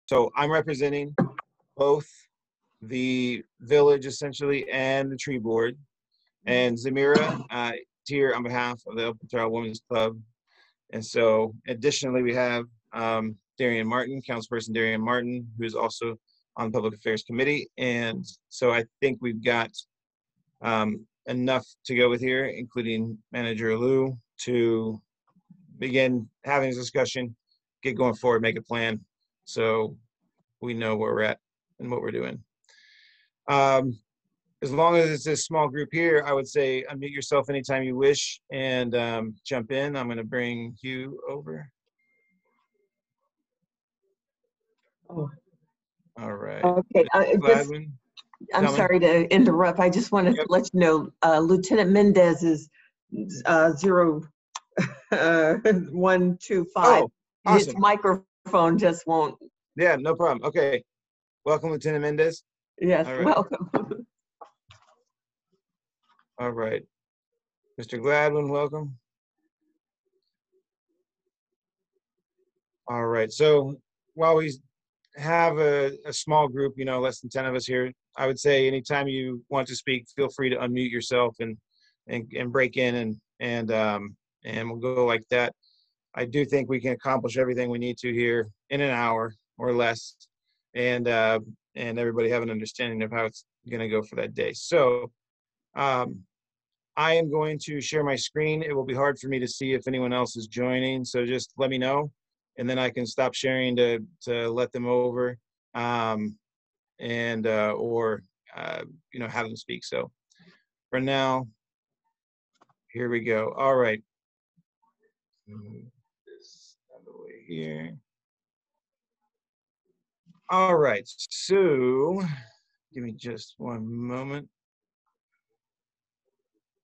So I'm representing both the village essentially and the tree board. And Zamira here on behalf of the Appetizers Women's Club. And so additionally, we have Darian Martin, Councilperson Darian Martin, who is also on the Public Affairs Committee. And so I think we've got enough to go with here, including Manager Lou, to begin having this discussion, get going forward, make a plan, so we know where we're at and what we're doing. As long as it's a small group here, I would say unmute yourself anytime you wish and jump in. I'm going to bring Hugh over. Oh. All right. Okay. I'm sorry to interrupt. I just wanted to let you know Lieutenant Mendez is 0125. Oh, awesome. His microphone just won't. Yeah, no problem. Okay. Welcome, Lieutenant Mendez. Yes, right. Welcome. All right. Mr. Gladwin, welcome. All right. So while we have a small group, you know, less than 10 of us here, I would say anytime you want to speak, feel free to unmute yourself and break in and we'll go like that. I do think we can accomplish everything we need to here in an hour or less, and everybody have an understanding of how it's going to go for that day. So I am going to share my screen. It will be hard for me to see if anyone else is joining, so just let me know, and then I can stop sharing to let them over, or you know, have them speak. So for now, here we go. All right. Move this out of the way here. All right. So give me just one moment.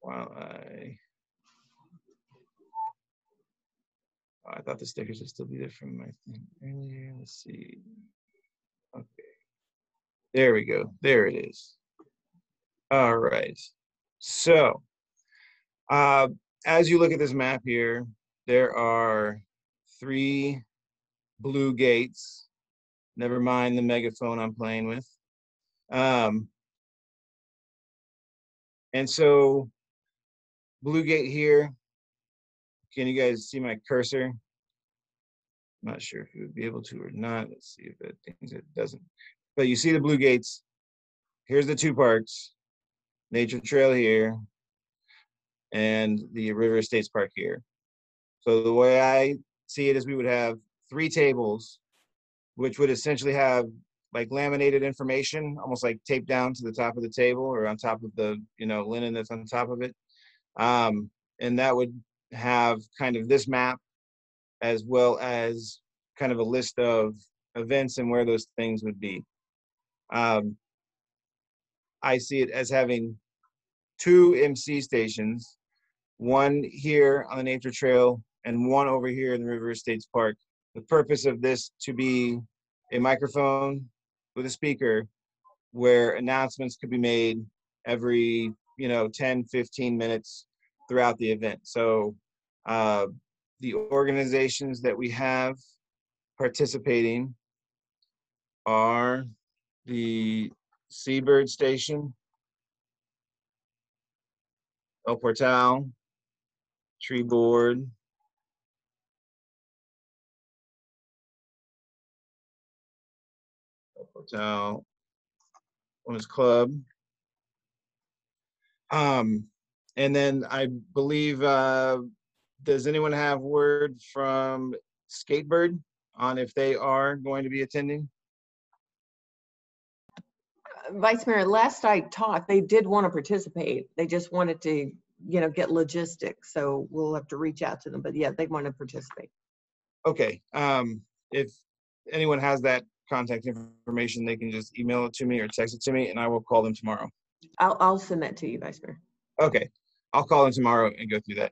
While I thought the stickers would still be there from my thing earlier. Let's see. Okay. There we go. There it is. All right. So as you look at this map here, there are 3 blue gates. Never mind the megaphone I'm playing with. And so blue gate here. Can you guys see my cursor? I'm not sure if you would be able to or not. Let's see if it thinks it doesn't. But you see the blue gates. Here's the 2 parks. Nature Trail here and the River Estates Park here. So the way I see it is we would have 3 tables, which would essentially have like laminated information, almost like taped down to the top of the table or on top of the, you know, linen that's on top of it. And that would have kind of this map, as well as kind of a list of events and where those things would be. I see it as having 2 MC stations, one here on the Nature Trail and one over here in the River Estates Park. The purpose of this to be a microphone with a speaker where announcements could be made every, you know, 10, 15 minutes throughout the event. So the organizations that we have participating are the Seabird Station, El Portal, Tree Board, El Portal Women's Club. And then I believe, does anyone have word from Skatebird on if they are going to be attending? Vice Mayor, last I talked, they did want to participate. They just wanted to, you know, get logistics. So we'll have to reach out to them. But yeah, they want to participate. Okay. If anyone has that contact information, they can just email it to me or text it to me, and I will call them tomorrow. I'll send that to you, Vice Mayor. Okay. I'll call them tomorrow and go through that.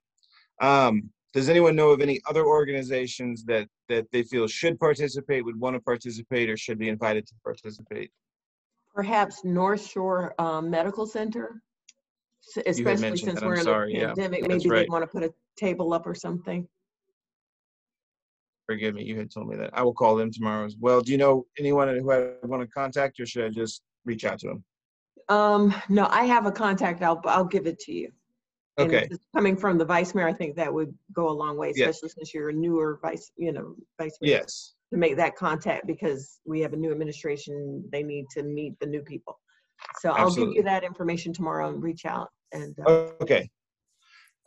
Does anyone know of any other organizations that they feel should participate, would want to participate, or should be invited to participate? Perhaps North Shore Medical Center, especially since we're in a pandemic. Yeah, maybe they want to put a table up or something. Forgive me, you had told me that. I will call them tomorrow as well. Do you know anyone who I want to contact, or should I just reach out to them? No, I have a contact. I'll give it to you. And if Okay. it's coming from the vice mayor, I think that would go a long way, Yeah. especially since you're a newer vice mayor, Yes. to make that contact, because we have a new administration. They need to meet the new people. So I'll give you Absolutely. that information tomorrow and reach out. And Okay.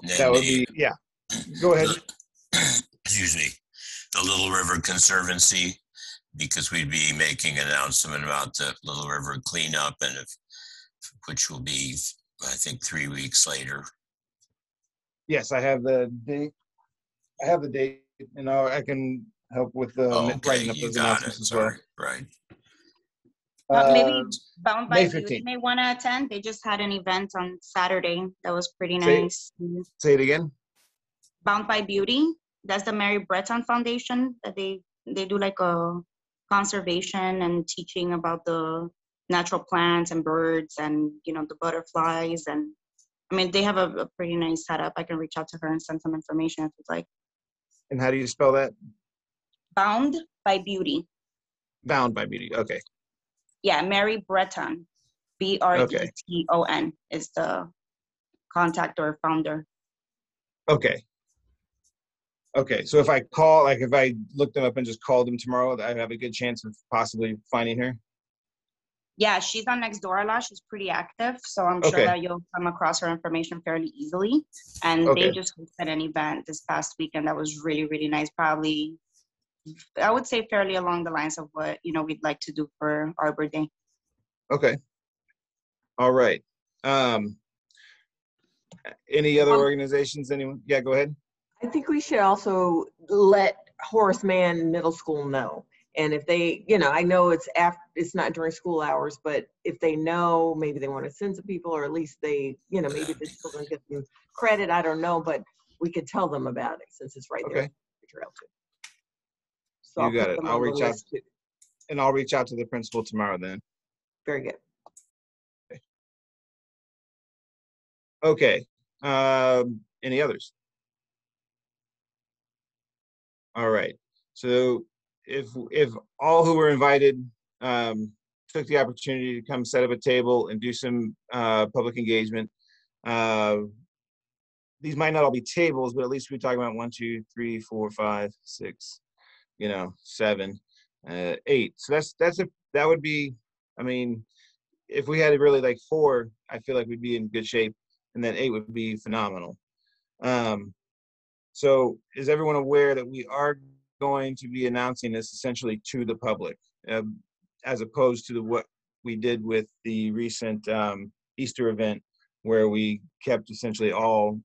And That then would be, yeah. Go ahead. excuse me, the Little River Conservancy, because we'd be making an announcement about the Little River cleanup, and which will be, I think, 3 weeks later. Yes, I have the date. I have the date, and I can help with Okay, writing up you those got announcements it. as well. Sorry, right. Maybe Bound by May Beauty 15th. may want to attend. They just had an event on Saturday that was pretty Say- nice. Say it again. Bound by Beauty, that's the Mary Breton Foundation that they do like a conservation and teaching about the natural plants and birds and the butterflies, and I mean they have a pretty nice setup. I can reach out to her and send some information if you'd like. And how do you spell that? Bound by Beauty. Bound by Beauty. Okay. Yeah, Mary Breton, Breton is the contact or founder. Okay. Okay. So if I call, like if I look them up and just call them tomorrow, I have a good chance of possibly finding her. Yeah, she's on Nextdoor a lot. She's pretty active, so I'm sure Okay. that you'll come across her information fairly easily. And Okay. they just hosted an event this past weekend that was really, really nice. Probably, I would say fairly along the lines of what we'd like to do for Arbor Day. Okay. All right. Any other organizations? Anyone? Yeah, go ahead. I think we should also let Horace Mann Middle School know. And if they, I know it's not during school hours, but if they know, maybe they want to send some people, or at least they, maybe the children get some credit. I don't know, but we could tell them about it since it's right there. Okay. Trail too. So You I'll got put it. them I'll on the reach out, list too. and I'll reach out to the principal tomorrow then. Very good. Okay. Any others? All right. So if all who were invited took the opportunity to come set up a table and do some public engagement, these might not all be tables, but at least we're talking about 1, 2, 3, 4, 5, 6, 7, 8. So that would be, I mean, if we had really like 4, I feel like we'd be in good shape, and then 8 would be phenomenal. So is everyone aware that we are going to be announcing this essentially to the public, as opposed to what we did with the recent Easter event, where we kept essentially all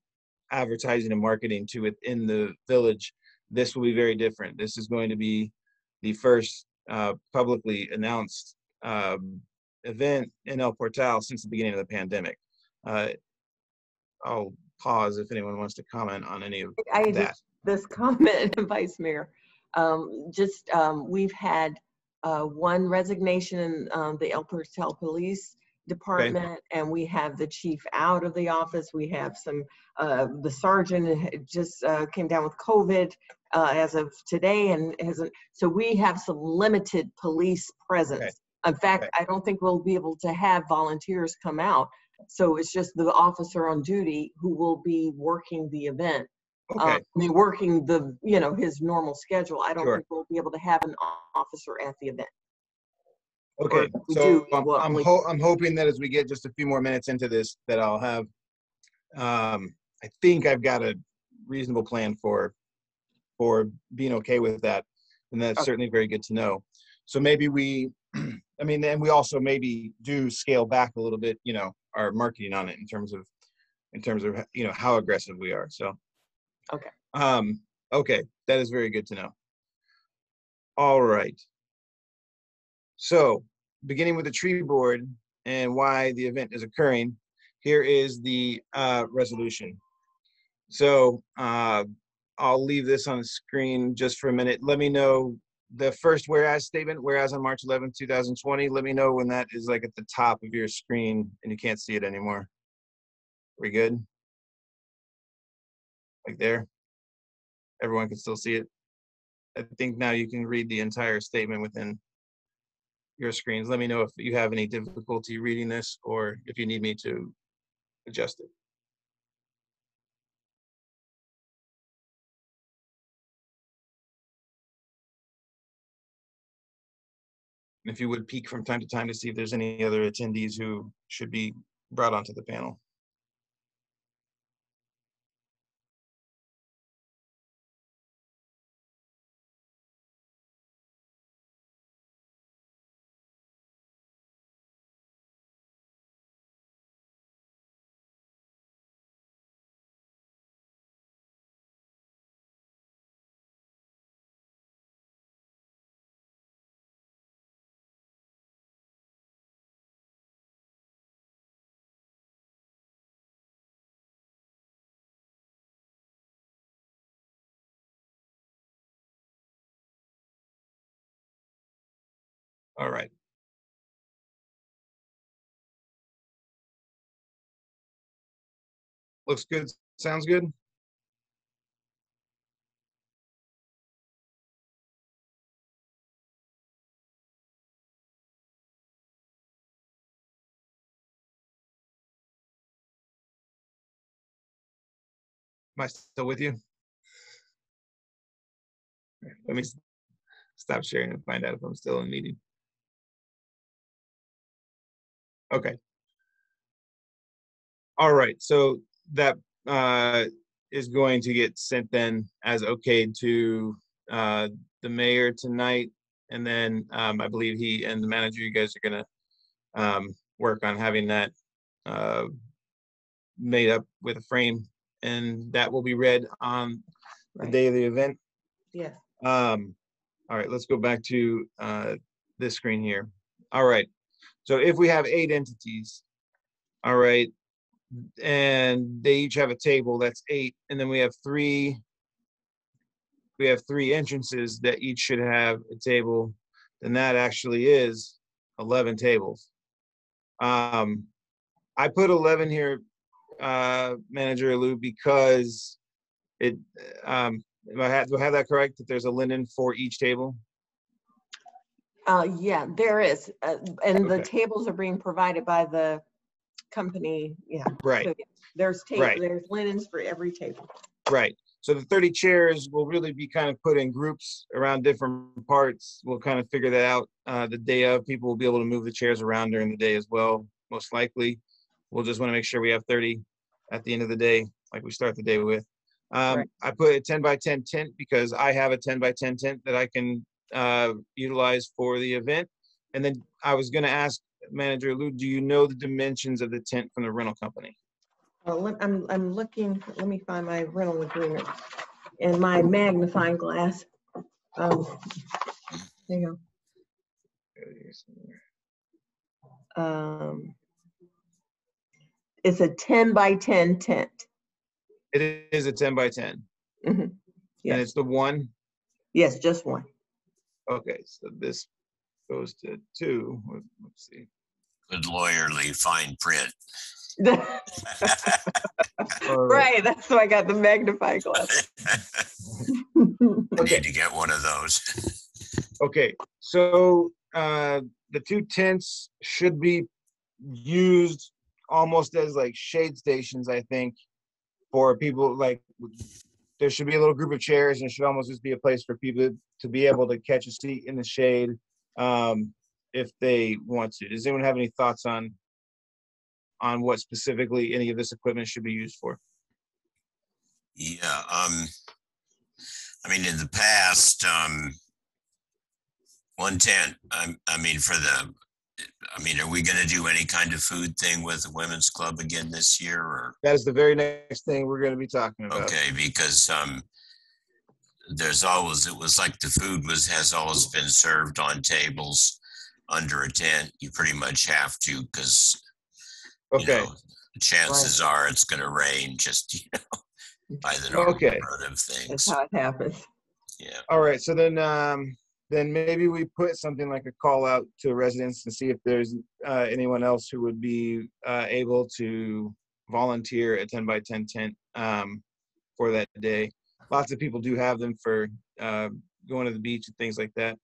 advertising and marketing to it in the village? This will be very different. This is going to be the first publicly announced event in El Portal since the beginning of the pandemic. I'll pause if anyone wants to comment on any of that. This comment, Vice Mayor. We've had one resignation in the El Portal Police Department, and we have the chief out of the office. We have the sergeant just came down with COVID as of today, and so we have some limited police presence. Okay. In fact, I don't think we'll be able to have volunteers come out. So it's just the officer on duty who will be working the event. Okay. Working his normal schedule. I don't think we'll be able to have an officer at the event. Okay, so I'm hoping that as we get just a few more minutes into this, that I'll have, I think I've got a reasonable plan for being okay with that, and that's certainly very good to know. So maybe and we also maybe do scale back a little bit, our marketing on it in terms of how aggressive we are. So. Okay. Okay, that is very good to know. All right. So, beginning with the tree board and why the event is occurring, here is the resolution. So, I'll leave this on the screen just for a minute. Let me know the first whereas statement, whereas on March 11th, 2020, let me know when that is like at the top of your screen and you can't see it anymore. We good? Like there? Everyone can still see it? I think now you can read the entire statement within your screens. Let me know if you have any difficulty reading this or if you need me to adjust it. And if you would peek from time to time to see if there's any other attendees who should be brought onto the panel. All right. Looks good. Sounds good. Am I still with you? Let me stop sharing and find out if I'm still in the meeting. Okay. All right. So that is going to get sent then as okayed to the mayor tonight. And then I believe he and the manager, you guys are going to work on having that made up with a frame. And that will be read on the day of the event. Yes. All right, let's go back to this screen here. All right, so if we have 8 entities, all right, and they each have a table, that's 8, and then we have 3 entrances that each should have a table, then that actually is 11 tables. I put 11 here, Manager Lou, because it do I have that correct, that there's a linen for each table? Yeah, there is. And the Okay. tables are being provided by the company. Yeah. Right. So, yeah, there's Right. there's linens for every table. Right. So the 30 chairs will really be kind of put in groups around different parts. We'll kind of figure that out the day of. People will be able to move the chairs around during the day as well, most likely. We'll just want to make sure we have 30 at the end of the day, like we start the day with. Right. I put a 10 by 10 tent because I have a 10 by 10 tent that I can utilize for the event. And then I was going to ask Manager Lou, do you know the dimensions of the tent from the rental company? I'm looking. Let me find my rental agreement and my magnifying glass. There you go. It's a 10 by 10 tent. It is a 10 by 10. Mm-hmm. Yes. And it's the one? Yes, just one. Okay, so this goes to 2. Let's see. Good lawyerly fine print. Right, that's why I got the magnifying glass. I need to get one of those. Okay, so the 2 tents should be used almost as like shade stations, I think, for people. Like, there should be a little group of chairs, and it should almost just be a place for people to be able to catch a seat in the shade if they want to. Does anyone have any thoughts on what specifically any of this equipment should be used for? Yeah, I mean, in the past, one tent, I mean, are we going to do any kind of food thing with the women's club again this year? Or? That is the very next thing we're going to be talking about. Okay, because it was like the food has always been served on tables under a tent. You pretty much have to, because okay, chances are it's going to rain, just by the normal run of things. That's how it happens. Yeah. All right, so then maybe we put something like a call out to residents to see if there's anyone else who would be able to volunteer a 10 by 10 tent for that day. Lots of people do have them for going to the beach and things like that.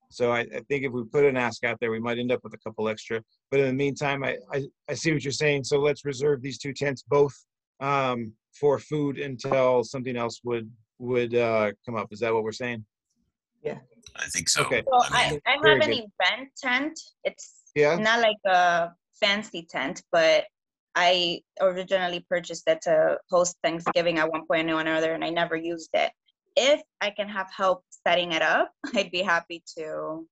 So I think if we put an ask out there, we might end up with a couple extra. But in the meantime, I see what you're saying. So let's reserve these 2 tents both for food until something else would come up. Is that what we're saying? Yeah. I think so. Okay. So I mean, I have very an good. event tent. It's Yeah. not like a fancy tent, but I originally purchased it to host Thanksgiving at one point or another, and I never used it. If I can have help setting it up, I'd be happy to,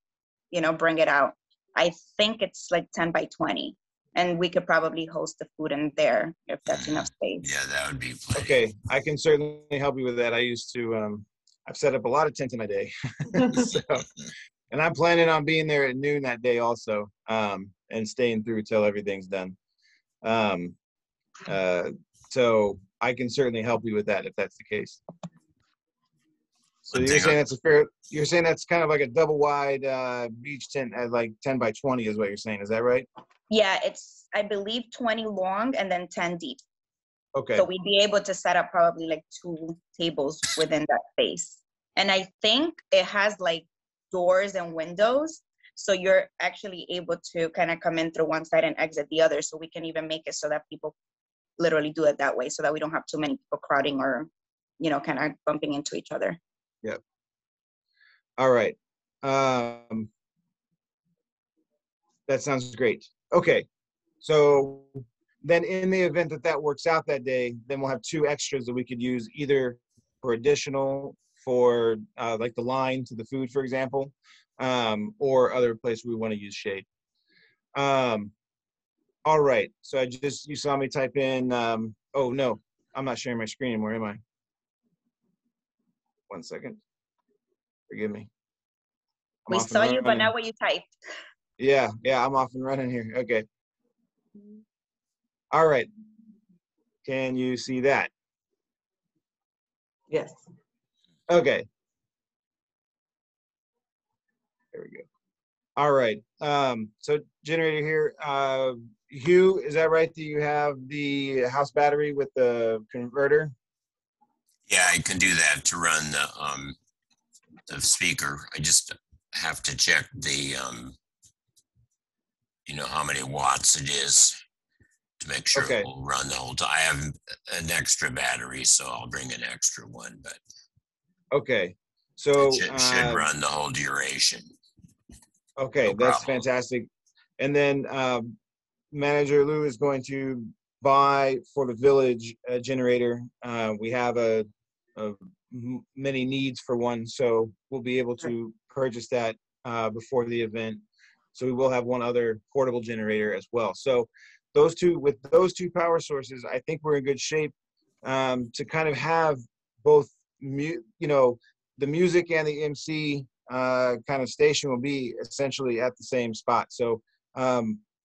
bring it out. I think it's like 10 by 20, and we could probably host the food in there if that's enough space. yeah, that would be plenty. Okay, I can certainly help you with that. I used to, I've set up a lot of tents in my day. So, and I'm planning on being there at noon that day also, and staying through till everything's done. So I can certainly help you with that if that's the case. So you're saying that's kind of like a double wide beach tent at like 10 by 20 is what you're saying. Is that right? Yeah, it's, I believe, 20 long and then 10 deep. Okay. So we'd be able to set up probably like 2 tables within that space. And I think it has like doors and windows. So you're actually able to kind of come in through one side and exit the other. So we can even make it so that people literally do it that way, so that we don't have too many people crowding or, kind of bumping into each other. Yep. All right. That sounds great. Okay. So then in the event that works out that day, then we'll have 2 extras that we could use either for additional for like the line to the food, for example, or other place we want to use shade. All right. So you saw me type in, oh no, I'm not sharing my screen anymore, am I? 1 second. Forgive me. We saw you, but not what you typed. Yeah, I'm off and running here. Okay. All right. Can you see that? Yes. Okay. There we go. All right. So generator here, Hugh, is that right that you have the house battery with the converter? Yeah, I can do that to run the speaker. I just have to check the how many watts it is to make sure Okay. it will run the whole time. I have an extra battery, so I'll bring an extra one, but Okay. So it should run the whole duration. Okay, No that's problem. fantastic. And then Manager Lou is going to buy for the village a generator. We have many needs for one, so we'll be able to purchase that before the event. So we will have one other portable generator as well. So with those two power sources, I think we're in good shape to kind of have both, the music and the MC kind of station will be essentially at the same spot. So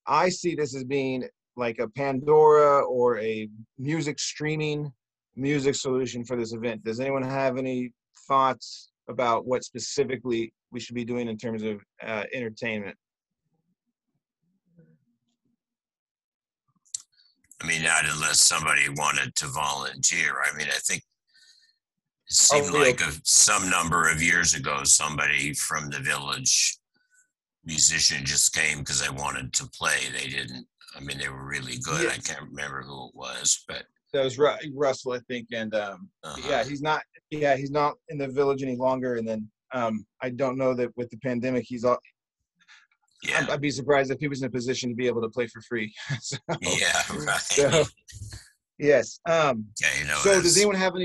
I see this as being like a Pandora or a streaming music solution for this event. Does anyone have any thoughts about what specifically we should be doing in terms of entertainment? I mean, not unless somebody wanted to volunteer. I mean, I think it seemed like some number of years ago, somebody from the village musician just came because they wanted to play. They didn't, I mean, they were really good. Yeah. I can't remember who it was, but. That was Russell, I think. And yeah, he's not in the village any longer. And then I don't know that with the pandemic, Yeah. I'd be surprised if he was in a position to be able to play for free. Yeah, right. So, yes. Yeah, so does anyone have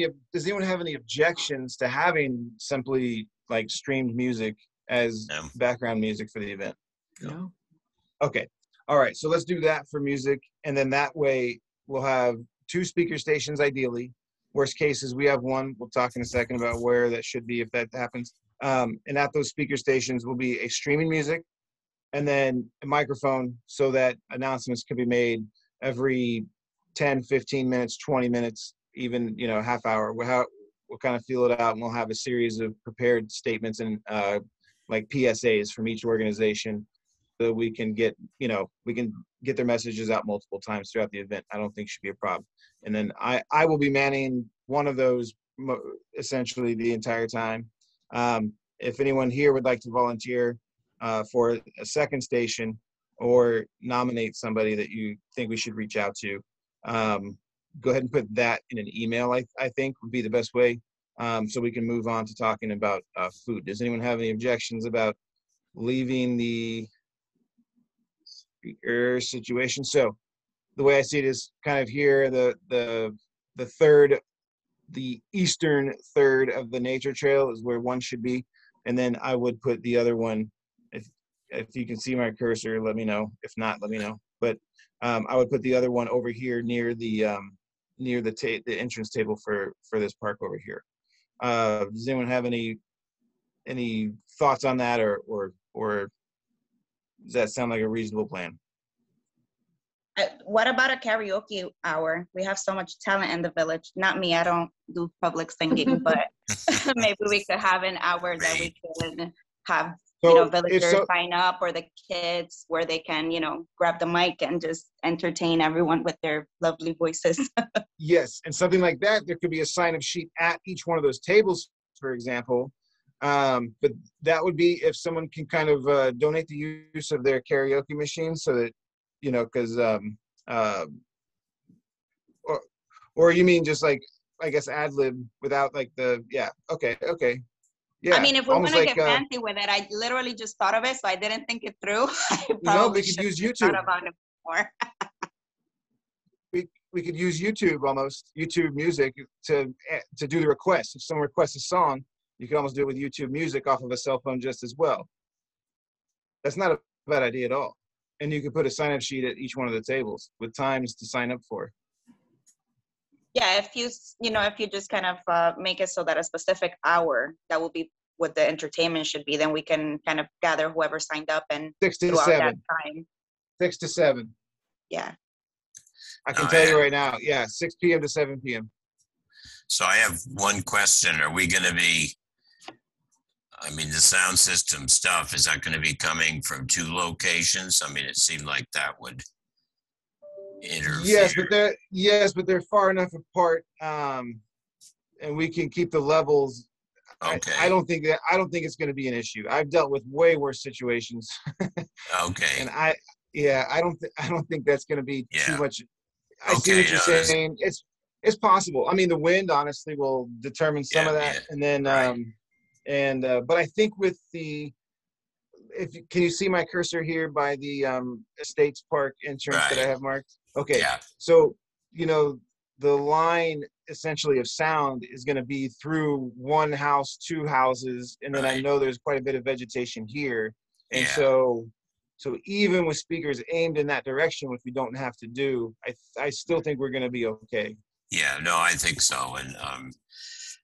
any objections to having simply like streamed music as background music for the event? No. Okay. All right. So let's do that for music. And then that way we'll have 2 speaker stations ideally. Worst cases, we have one. We'll talk in a second about where that should be if that happens. And at those speaker stations will be a streaming music and then a microphone so that announcements can be made every 10, 15 minutes, 20 minutes, even, half hour. We'll kind of feel it out, and we'll have a series of prepared statements and like PSAs from each organization so we can get their messages out multiple times throughout the event. I don't think should be a problem. And then I will be manning one of those essentially the entire time. if anyone here would like to volunteer for a second station or nominate somebody that you think we should reach out to, go ahead and put that in an email. I think would be the best way, so we can move on to talking about food. Does anyone have any objections about leaving the speaker situation? So the way I see it is kind of here, the eastern third of the nature trail is where one should be, and then I would put the other one, if you can see my cursor, let me know. If not, let me know. But I would put the other one over here near the entrance table for this park over here. Does anyone have any thoughts on that, or does that sound like a reasonable plan? What about a karaoke hour? We have so much talent in the village. Not me, I don't do public singing, but maybe we could have an hour that we could have, villagers sign up, or the kids, where they can, grab the mic and just entertain everyone with their lovely voices. Yes, and something like that, there could be a sign-up sheet at each one of those tables, for example. But that would be if someone can kind of donate the use of their karaoke machine, so that, because or you mean just like, I guess, ad lib without like okay. Yeah, I mean, if we want to get fancy with it, I literally just thought of it, so I didn't think it through. We could use YouTube. Thought about it more. we could use YouTube Music to do the request. If someone requests a song, you can almost do it with YouTube Music off of a cell phone just as well. That's not a bad idea at all. And you could put a sign-up sheet at each one of the tables with times to sign up for. Yeah, if you just kind of make it so that a specific hour, that will be what the entertainment should be, then we can kind of gather whoever signed up and 6 to 7. That time. 6 to 7. Yeah. I can tell you right now, 6 p.m. to 7 p.m. So I have one question. Are we going to be, the sound system stuff, is that going to be coming from 2 locations? It seemed like that would interfere. Yes, but they're far enough apart, and we can keep the levels. Okay. I don't think it's going to be an issue. I've dealt with way worse situations. Okay. And I don't think that's going to be too much. I see what you're saying. It's possible. The wind honestly will determine some of that, and then right. But I think with can you see my cursor here by the Estates Park entrance that I have marked? Okay. Yeah. So the line essentially of sound is going to be through one house, 2 houses, and then right. I know there's quite a bit of vegetation here, and so even with speakers aimed in that direction, which we don't have to do, I still think we're going to be okay. Yeah, no, I think so. And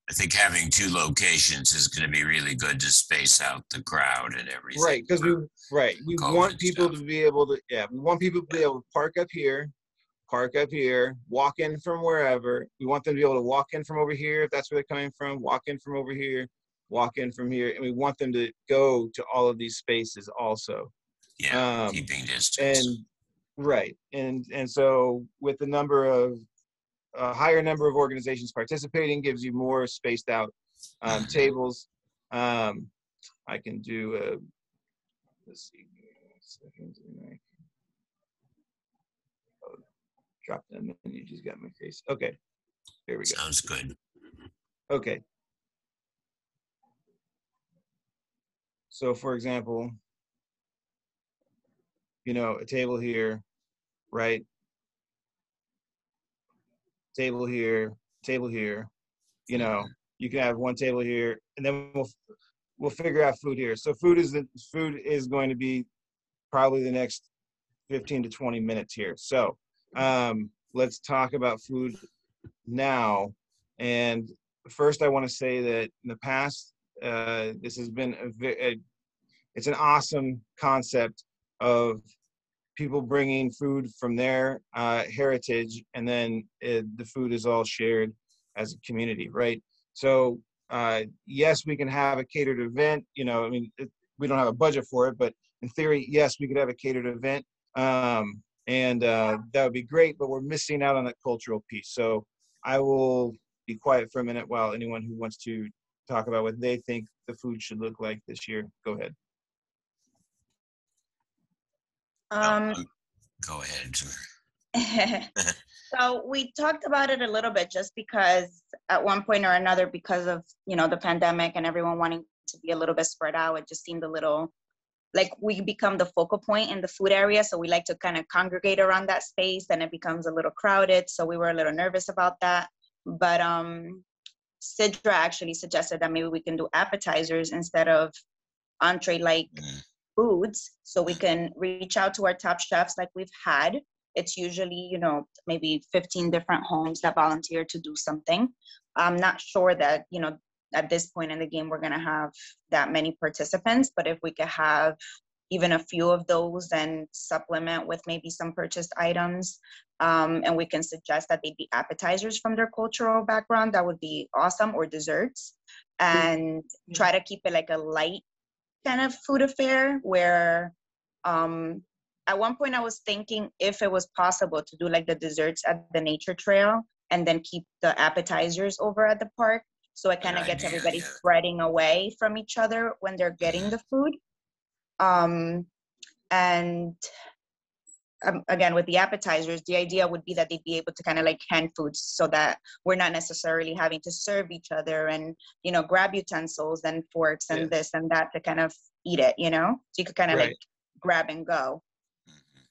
I think having 2 locations is going to be really good to space out the crowd and everything. Right, because we want people to be able to, we want people to be able to park up here, walk in from wherever. We want them to be able to walk in from over here, if that's where they're coming from, walk in from over here, walk in from here. And we want them to go to all of these spaces also. Yeah, keeping distance. And so with the number of a higher number of organizations participating gives you more spaced out tables. I can do let's see, drop that in, you just got my face. Okay, here we go. Sounds good. Okay. So for example, a table here, right? Table here, you can have one table here, and then we'll figure out food here. So food is going to be probably the next 15 to 20 minutes here. So let's talk about food now. And first I want to say that in the past, this has been it's an awesome concept of people bringing food from their heritage, and then the food is all shared as a community, right? So yes, we can have a catered event. We don't have a budget for it, but in theory, yes, we could have a catered event, and that would be great. But we're missing out on that cultural piece. So I will be quiet for a minute while anyone who wants to talk about what they think the food should look like this year. Go ahead. Go ahead. So we talked about it a little bit, just because at one point or another, because of, the pandemic and everyone wanting to be a little bit spread out, it just seemed a little like we become the focal point in the food area. So we like to kind of congregate around that space, and it becomes a little crowded. So we were a little nervous about that. But Sidra actually suggested that maybe we can do appetizers instead of entree-like foods, so we can reach out to our top chefs like we've had. It's usually, maybe 15 different homes that volunteer to do something. I'm not sure that, at this point in the game, we're going to have that many participants, but if we could have even a few of those and supplement with maybe some purchased items, and we can suggest that they be appetizers from their cultural background, that would be awesome, or desserts, and try to keep it like a light kind of food affair where, at one point I was thinking if it was possible to do like the desserts at the nature trail and then keep the appetizers over at the park. So it kind of gets everybody spreading away from each other when they're getting the food. And again, with the appetizers, the idea would be that they'd be able to kind of like hand foods, so that we're not necessarily having to serve each other and, grab utensils and forks and this and that to kind of eat it, so you could kind of like grab and go.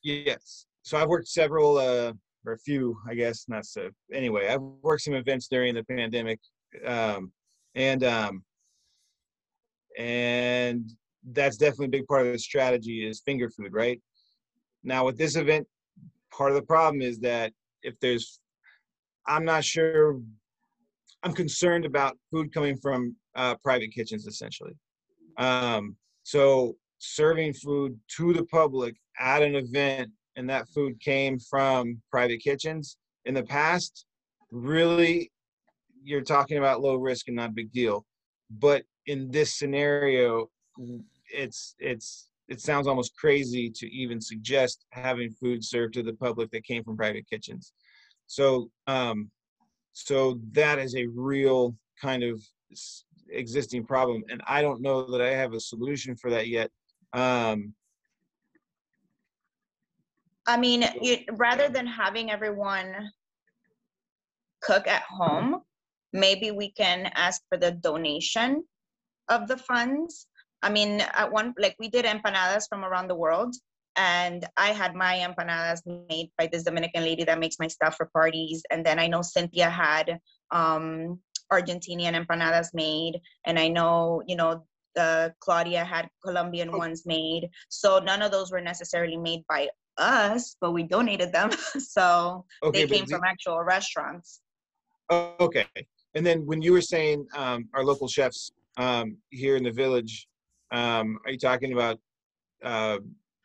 Yes. So I've worked several, or a few, I guess, not so. Anyway, I've worked some events during the pandemic, and that's definitely a big part of the strategy is finger food, right? Now with this event, part of the problem is that I'm not sure, I'm concerned about food coming from private kitchens, essentially. So serving food to the public at an event, and that food came from private kitchens in the past, really, you're talking about low risk and not a big deal. But in this scenario, it sounds almost crazy to even suggest having food served to the public that came from private kitchens. So that is a real kind of existing problem, and I don't know that I have a solution for that yet. I mean, rather than having everyone cook at home, maybe we can ask for the donation of the funds. I mean, we did empanadas from around the world, and I had my empanadas made by this Dominican lady that makes my stuff for parties. And then I know Cynthia had Argentinian empanadas made, and I know, Claudia had Colombian ones made. So none of those were necessarily made by us, but we donated them. So they came from actual restaurants. Okay. And then when you were saying our local chefs here in the village, are you talking about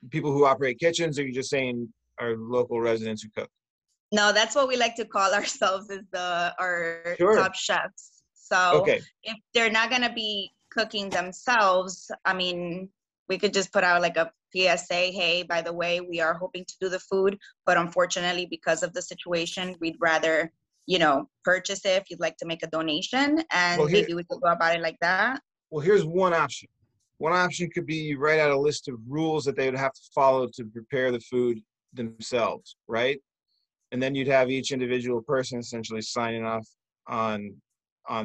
people who operate kitchens, or are you just saying our local residents who cook? No, that's what we like to call ourselves, is our top chefs. So if they're not going to be cooking themselves, I mean, we could just put out like a PSA, hey, by the way, we are hoping to do the food, but unfortunately, because of the situation, we'd rather, purchase it if you'd like to make a donation, and maybe we could go about it like that. Well, here's one option. One option could be you write out a list of rules that they would have to follow to prepare the food themselves, right? And then you'd have each individual person essentially signing off on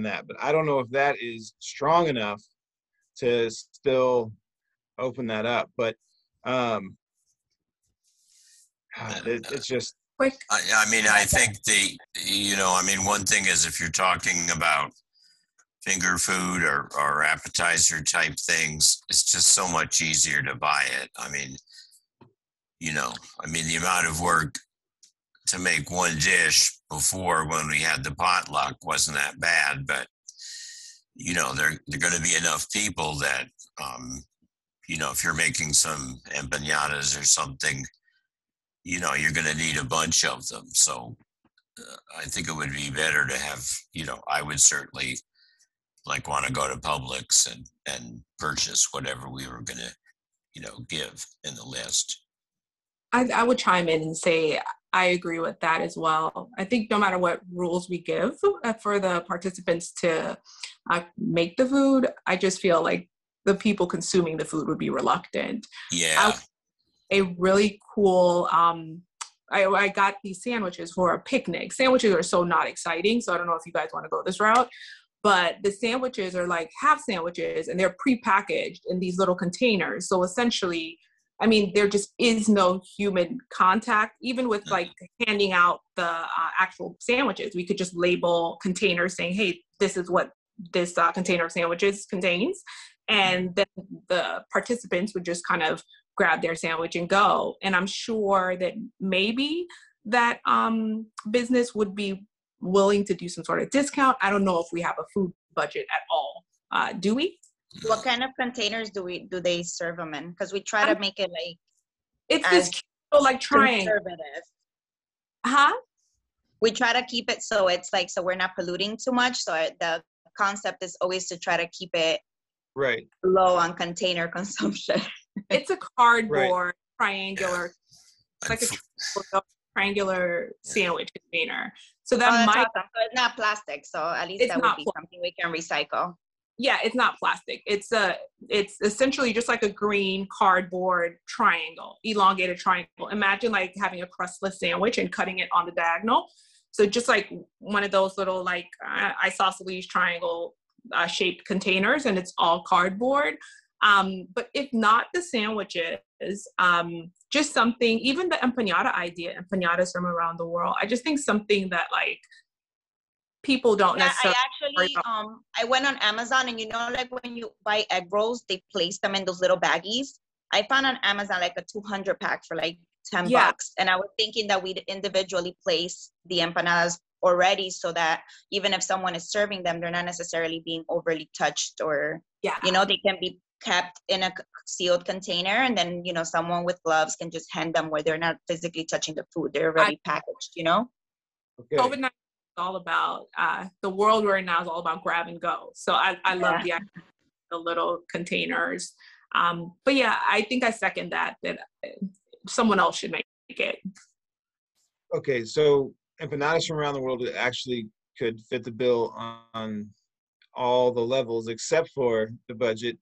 that. But I don't know if that is strong enough to still open that up. But it's just quick. I mean, I think one thing is, if you're talking about finger food or appetizer type things, it's just so much easier to buy it. I mean, the amount of work to make one dish before, when we had the potluck, wasn't that bad, but there are going to be enough people that if you're making some empanadas or something, you're going to need a bunch of them. So I think it would be better to have, I would certainly want to go to Publix and purchase whatever we were going to, give in the list. I would chime in and say, I agree with that as well. I think no matter what rules we give for the participants to make the food, I just feel like the people consuming the food would be reluctant. Yeah. A really cool, I got these sandwiches for a picnic. Sandwiches are so not exciting, so I don't know if you guys want to go this route, but the sandwiches are like half sandwiches and they're prepackaged in these little containers. So essentially, I mean, there just is no human contact, even with like handing out the actual sandwiches. We could just label containers saying, hey, this is what this container of sandwiches contains. And then the participants would just kind of grab their sandwich and go. And I'm sure that maybe that business would be willing to do some sort of discount. I don't know if we have a food budget at all. Do we? What kind of containers do they serve them in? Because we try to make it like it's this cute, like triangle. Conservative. Huh? We try to keep it so it's like so we're not polluting too much. So the concept is always to try to keep it right low on container consumption. It's a cardboard triangular, like a triangular sandwich container. So that might. Awesome. So it's not plastic. So at least that would be something we can recycle. Yeah, it's not plastic. It's essentially just like a green cardboard triangle, elongated triangle. Imagine like having a crustless sandwich and cutting it on the diagonal. So just like one of those little like isosceles triangle shaped containers, and it's all cardboard. But if not the sandwiches, just something, even the empanada idea, empanadas from around the world. I just think something that like people don't necessarily. I went on Amazon, and like when you buy egg rolls, they place them in those little baggies. I found on Amazon like a 200 pack for like $10. And I was thinking that we'd individually place the empanadas already so that even if someone is serving them, they're not necessarily being overly touched or, they can be kept in a sealed container. And then, someone with gloves can just hand them where they're not physically touching the food. They're already packaged, Okay. COVID-19 is all about, the world we're in now is all about grab and go. So I love the little containers. But yeah, I think I second that someone else should make it. Okay, so empanadas from around the world actually could fit the bill on all the levels except for the budget.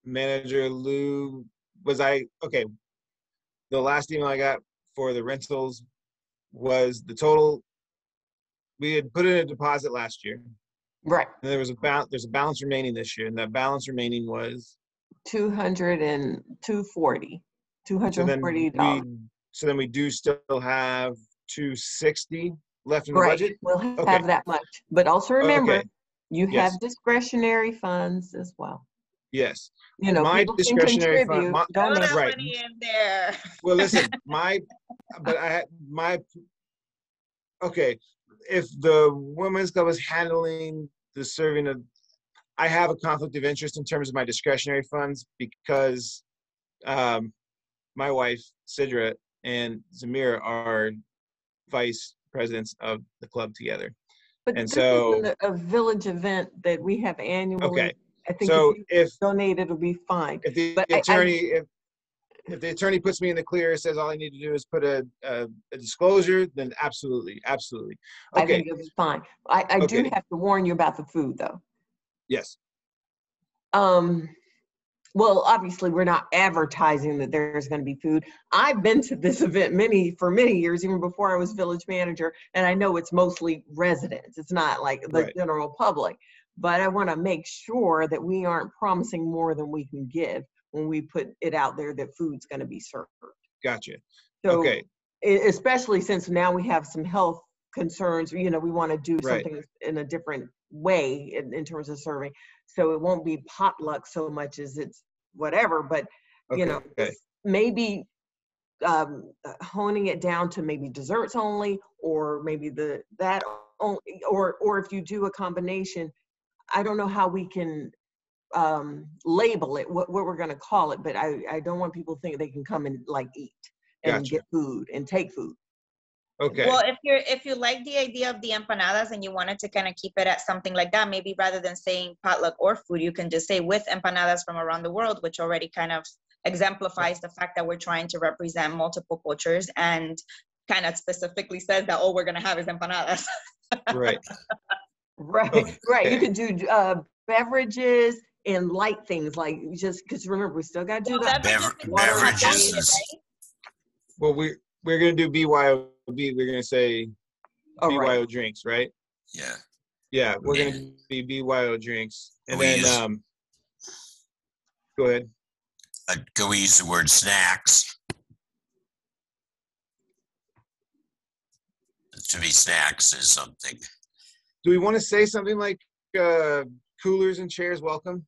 Manager Lou, the last email I got for the rentals was the total. We had put in a deposit last year. Right. And there's a balance remaining this year, and that balance remaining was $240. So then we do still have $260 left in the budget. We'll have that much, but also remember, you have discretionary funds as well. Yes. My discretionary fund. Money in there. Well, listen, if the women's club is handling the serving of, I have a conflict of interest in terms of my discretionary funds because my wife, Sidra, and Zamira are vice presidents of the club together. But this isn't a village event that we have annually. Okay. I think so if donate, it'll be fine. If the attorney puts me in the clear, says all I need to do is put a disclosure, then absolutely. Okay. I think it'll be fine. I do have to warn you about the food, though. Yes. Well, obviously, we're not advertising that there's going to be food. I've been to this event for many years, even before I was village manager, and I know it's mostly residents. It's not like the general public. But I want to make sure that we aren't promising more than we can give when we put it out there that food's going to be served. Gotcha. So, especially since now we have some health concerns, we want to do something in a different way in terms of serving. So it won't be potluck so much as it's whatever, but maybe honing it down to maybe desserts only, or maybe that only, or if you do a combination, I don't know how we can label it, what we're going to call it, but I don't want people to think they can come and like eat and get food and take food. Okay. Well, if you like the idea of the empanadas and you wanted to kind of keep it at something like that, maybe rather than saying potluck or food, you can just say with empanadas from around the world, which already kind of exemplifies the fact that we're trying to represent multiple cultures and kind of specifically says that all we're gonna have is empanadas. Right. Right, right. You could do beverages and light things, like, just because remember, we still got to do that. Beverages is, Well, we're gonna do BYOB. We're gonna say Oh, BYO right. drinks, right? yeah. Yeah, we're Yeah. gonna be BYO drinks, and We then use- go ahead. Can we use the word snacks? To be snacks is something. Do we want to say something like coolers and chairs welcome?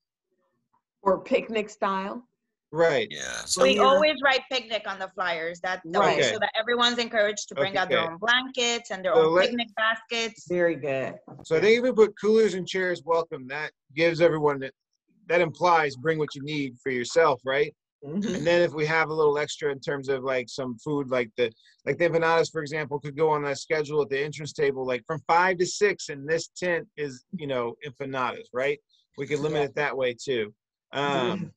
Or picnic style. Right. Yeah. We Here- always write picnic on the flyers. That Right. way, so that everyone's encouraged to bring out their Okay. own blankets and their So own picnic baskets. Very good. So I think if we put coolers and chairs welcome, that gives everyone that implies bring what you need for yourself, right? Mhm. And then if we have a little extra in terms of like some food, like the empanadas, for example, could go on that schedule at the entrance table, like from 5 to 6, and this tent is, empanadas, right? We could limit Yeah. it that way too. Doing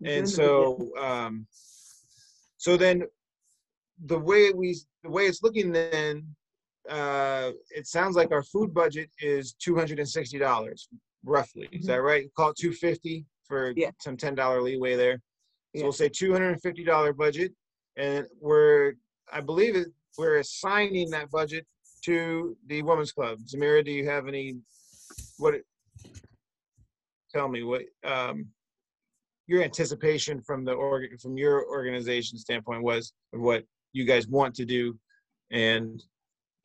And the so then the way it's looking then, it sounds like our food budget is $260 roughly. Is that right? Call it $250 for Yeah. some $10 leeway there. So Yeah. we'll say $250 budget, and I believe we're assigning that budget to the Women's Club. Zamira, do you have tell me what your anticipation from your organization standpoint was of what you guys want to do and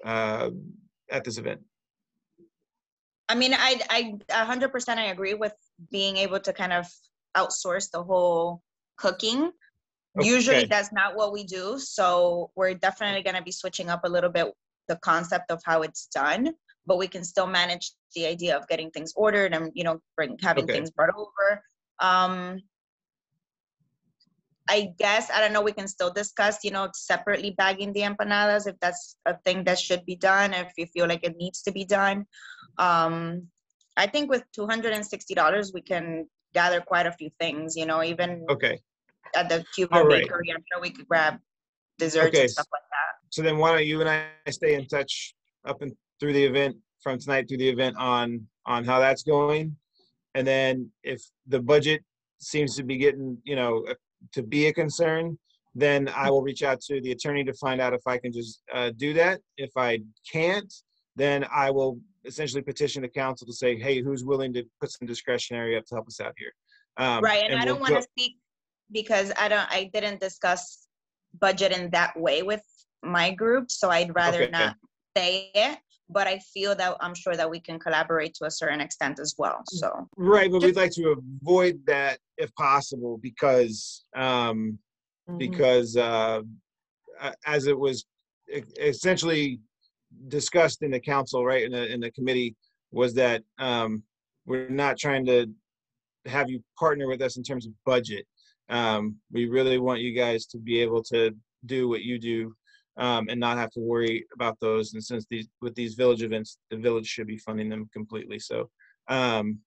at this event? I mean, I 100% I agree with being able to kind of outsource the whole cooking. Usually Okay. that's not what we do. So we're definitely going to be switching up a little bit the concept of how it's done, but we can still manage the idea of getting things ordered and, having Okay. things brought over. I guess, I don't know, we can still discuss, separately bagging the empanadas if that's a thing that should be done, if you feel like it needs to be done. I think with $260, we can gather quite a few things, even Okay. at the Cuban All right. bakery, I'm sure we could grab desserts Okay. and stuff like that. So then why don't you and I stay in touch up and through the event, from tonight through the event, on how that's going. And then if the budget seems to be getting, to be a concern, then I will reach out to the attorney to find out if I can just do that. If I can't, then I will essentially petition the council to say, hey, who's willing to put some discretionary up to help us out here? Right, and I we'll don't want to speak because I didn't discuss budget in that way with my group, so I'd rather Okay. not say it, but I feel that I'm sure that we can collaborate to a certain extent as well, so. Right, but we'd like to avoid that if possible because as it was essentially discussed in the council, right, in the committee, was that we're not trying to have you partner with us in terms of budget. We really want you guys to be able to do what you do and not have to worry about those. And since with these village events, the village should be funding them completely. So, funding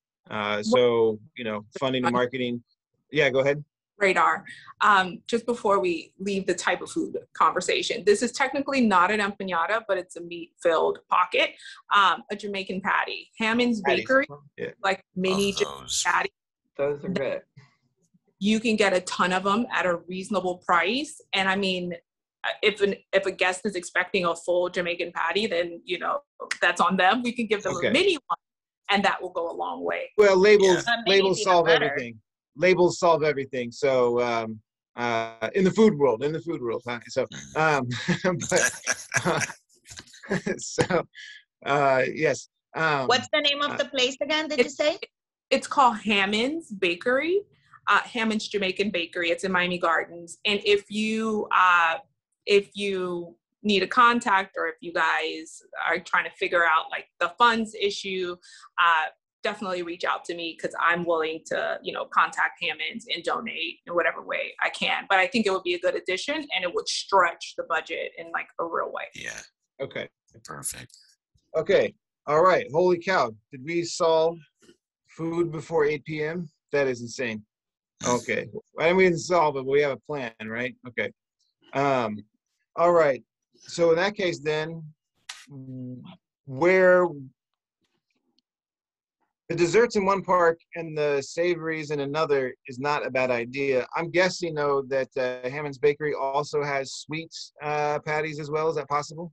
and marketing. Yeah, go ahead. Radar. Just before we leave the type of food conversation, this is technically not an empanada, but it's a meat-filled pocket, a Jamaican patty. Hammond's Bakery, Yeah. like mini those. patty. Those are good. You can get a ton of them at a reasonable price. And I mean, if a guest is expecting a full Jamaican patty, then, that's on them. We can give them Okay. a mini one, and that will go a long way. Well, labels Maybe it's even solve better. everything. Labels solve everything. So in the food world, huh? So yes. What's the name of the place again, did you say? It's called Hammond's Bakery, Hammond's Jamaican Bakery. It's in Miami Gardens. And if you need a contact, or if you guys are trying to figure out like the funds issue, definitely reach out to me, because I'm willing to, contact Hammond's and donate in whatever way I can. But I think it would be a good addition, and it would stretch the budget in like a real way. Yeah, Okay. perfect. Okay. All right. Holy cow. Did we solve food before 8 p.m.? That is insane. Okay. I mean, we didn't solve it, but we have a plan, right? Okay. All right. So in that case, then, where the desserts in one park and the savories in another is not a bad idea. I'm guessing, though, that Hammond's Bakery also has sweets patties as well. Is that possible?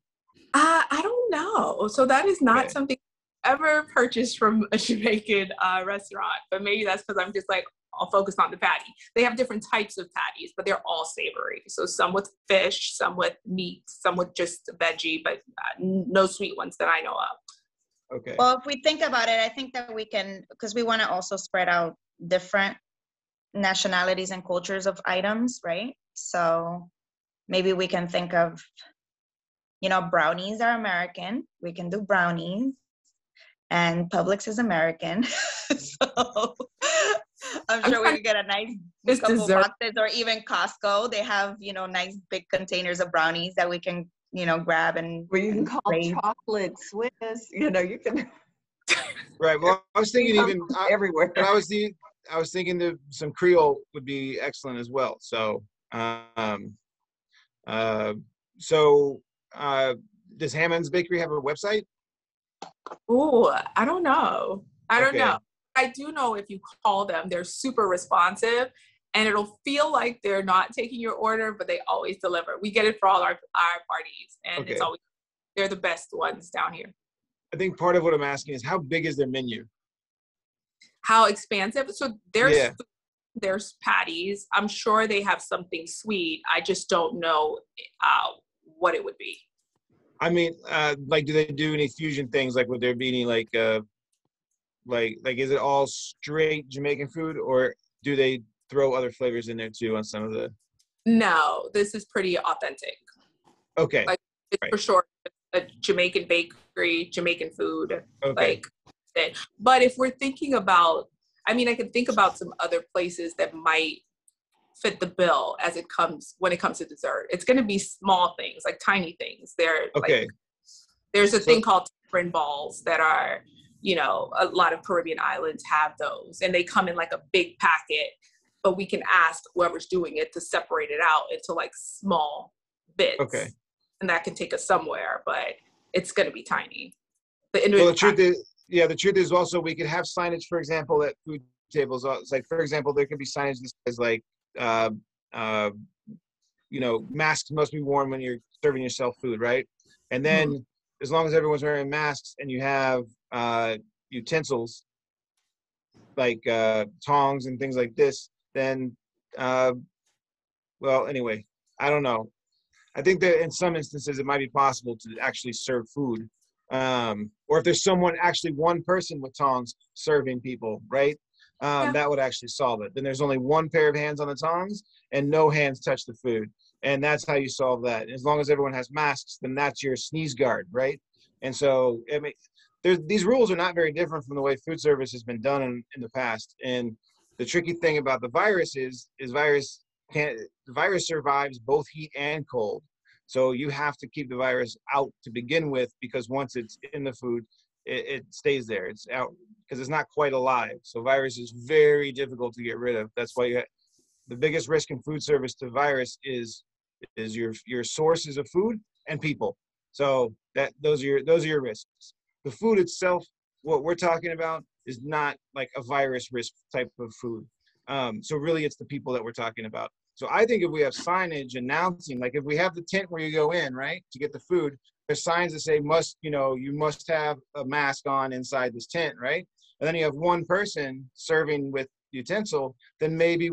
I don't know. So that is not Okay. something I've ever purchased from a Jamaican restaurant, but maybe that's because I'm just like, I'll focus on the patty. They have different types of patties, but they're all savory. So some with fish, some with meat, some with just veggie, but no sweet ones that I know of. Okay. Well, if we think about it, I think that we can, because we want to also spread out different nationalities and cultures of items, right? So maybe we can think of, you know, brownies are American. We can do brownies, and Publix is American. So I'm sure we could get a nice couple dessert. boxes, or even Costco. They have, you know, nice big containers of brownies that we can, you know, grab and. Or you can and call raise. chocolate Swiss, you know, you can. Right. Well, I was thinking everywhere. I was thinking that some Creole would be excellent as well. So, does Hammond's Bakery have a website? Oh, I don't know. I don't Okay. know. I do know if you call them, they're super responsive, and it'll feel like they're not taking your order, but they always deliver. We get it for all our parties, and Okay. it's always, they're the best ones down here. I think part of what I'm asking is how big is their menu? How expansive? So there's patties. I'm sure they have something sweet. I just don't know what it would be. I mean, like, do they do any fusion things? Like, would there be any like is it all straight Jamaican food, or do they throw other flavors in there too on some of the? No, this is pretty authentic. Okay. Like, it's Right. for sure a Jamaican bakery, Jamaican food. Okay. But if we're thinking about, I mean, I can think about some other places that might fit the bill when it comes to dessert. It's going to be small things, like tiny things. Okay. Like, there's a thing called tamarind balls that are, you know, a lot of Caribbean islands have those, and they come in like a big packet, but we can ask whoever's doing it to separate it out into like small bits. Okay. And that can take us somewhere, but it's going to be tiny. Well, the truth is also we could have signage, for example, at food tables. It's like, for example, there could be signage that says like, you know, masks must be worn when you're serving yourself food, right? And then as long as everyone's wearing masks and you have utensils like tongs and things like this, then, well, anyway, I don't know. I think that in some instances it might be possible to actually serve food. Or if there's one person with tongs serving people, right? That would actually solve it. Then there's only one pair of hands on the tongs and no hands touch the food. And that's how you solve that. As long as everyone has masks, then that's your sneeze guard, right? And so, I mean, these rules are not very different from the way food service has been done in the past. And the tricky thing about the virus is the virus survives both heat and cold. So you have to keep the virus out to begin with, because once it's in the food, it stays there. It's out because it's not quite alive. So virus is very difficult to get rid of. That's why the biggest risk in food service to virus is your sources of food and people. So those are your risks. The food itself, what we're talking about, is not like a virus risk type of food. So really, it's the people that we're talking about. So I think if we have signage announcing, like if we have the tent where you go in, right, to get the food, there's signs that say you must have a mask on inside this tent, right? And then you have one person serving with utensil, then maybe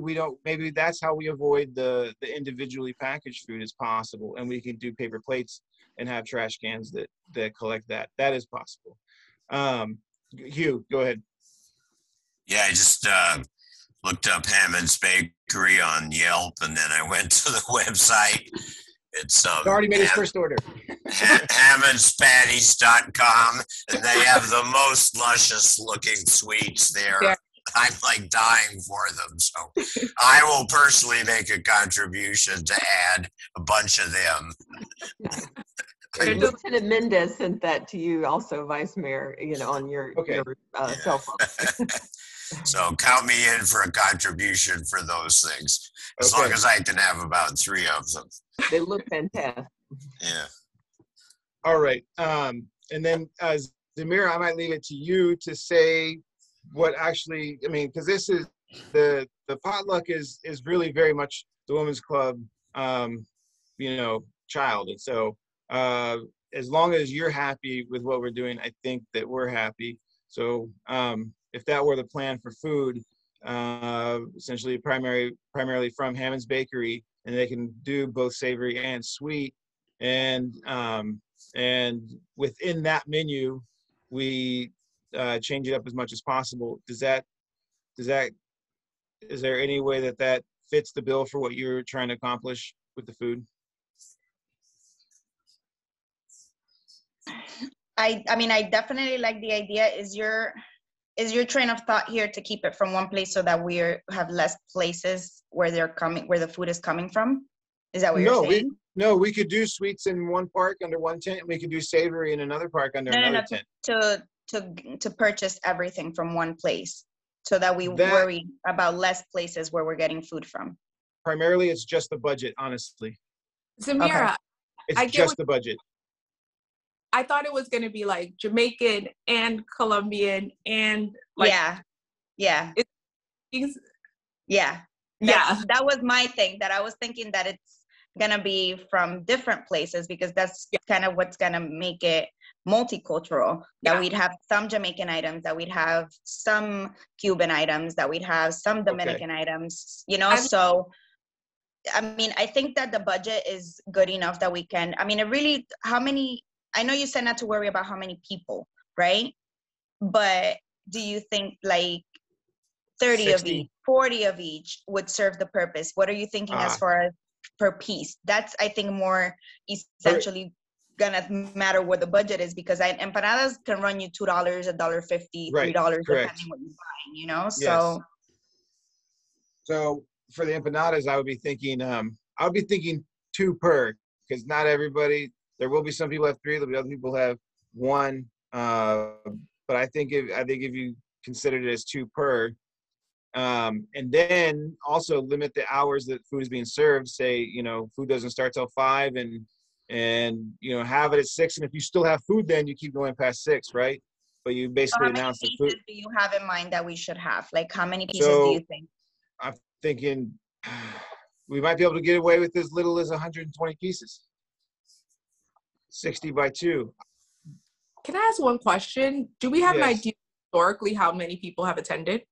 that's how we avoid the individually packaged food is possible. And we can do paper plates and have trash cans that collect that. That is possible. Hugh, go ahead. Yeah, I just looked up Hammond's Bakery on Yelp, and then I went to the website. It's He already made his first order. hammondspatties.com, and they have the most luscious looking sweets there. Yeah. I'm like dying for them. So I will personally make a contribution to add a bunch of them. Lieutenant Mendez sent that to you also, Vice Mayor, on your cell phone. So count me in for a contribution for those things, as long as I can have about 3 of them. They look fantastic. Yeah. All right. And then Zamira, I might leave it to you to say what actually, I mean, because this is the potluck is really very much the women's club, child. And so as long as you're happy with what we're doing, I think that we're happy. So if that were the plan for food, essentially primarily from Hammond's Bakery, and they can do both savory and sweet, and within that menu, we change it up as much as possible. Is there any way that fits the bill for what you're trying to accomplish with the food? I mean, I definitely like the idea. Is your train of thought here to keep it from one place so that we have less places where the food is coming from? Is that what you're saying? We could do sweets in one park under one tent, and we could do savory in another park under another tent. To purchase everything from one place so that we worry about less places where we're getting food from. Primarily, it's just the budget, honestly. Zamira, okay. It's just the budget. I thought it was going to be like Jamaican and Colombian and like. Yeah. That was my thing, that I was thinking that it's going to be from different places because that's kind of what's going to make it multicultural, that we'd have some Jamaican items, that we'd have some Cuban items, that we'd have some Dominican items, so I mean, I think that the budget is good enough that we can, I mean, I know you said not to worry about how many people, right? But do you think like 30 60. of each, 40 of each would serve the purpose? What are you thinking as far as per piece? That's, I think, more essentially gonna matter what the budget is, because empanadas can run you $2, $1.50, $3, depending what you're buying, Yes. So for the empanadas, I would be thinking 2 per, because not everybody. There will be some people have 3. There'll be other people have 1. But I think if you consider it as 2 per, and then also limit the hours that food is being served. Say, food doesn't start till 5, and have it at 6. And if you still have food, then you keep going past 6, right? But you basically announce the food. How many pieces do you have in mind that we should have? Like, how many pieces do you think? I'm thinking we might be able to get away with as little as 120 pieces. 60 by 2. Can I ask one question? Do we have an idea historically how many people have attended?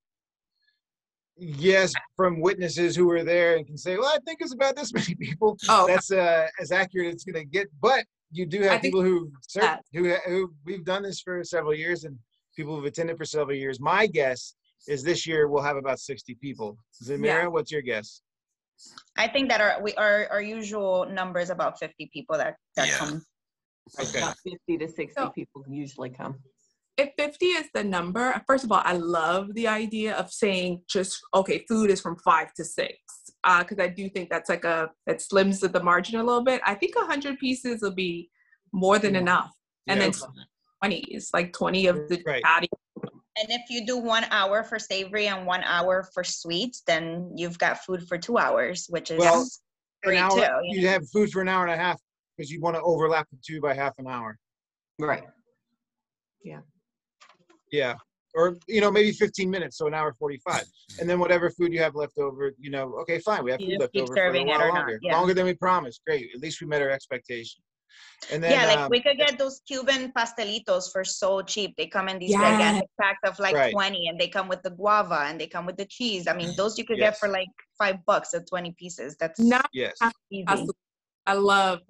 Yes, from witnesses who were there and can say, well, I think it's about this many people. Oh, okay. That's as accurate as it's going to get. But you do have people who we've done this for several years, and people who've attended for several years. My guess is this year we'll have about 60 people. Zamira, what's your guess? I think that our usual number is about 50 people that come. Okay. About 50 to 60 people usually come. If 50 is the number, first of all, I love the idea of saying food is from 5 to 6. Because I do think that's that slims the margin a little bit. I think 100 pieces will be more than enough. And then 20s, like 20 of the patty. And if you do 1 hour for savory and 1 hour for sweets, then you've got food for 2 hours, which is great too. You have food for an hour and a half, because you want to overlap the 2 by half an hour. Right. Yeah. Or, maybe 15 minutes, so an hour 45. And then whatever food you have left over, okay, fine, we have food left over for a while longer. Longer than we promised. Great. At least we met our expectation. And then, we could get those Cuban pastelitos for so cheap. They come in these gigantic packs of 20, and they come with the guava, and they come with the cheese. I mean, those you could get for like $5 at 20 pieces. That's easy. I love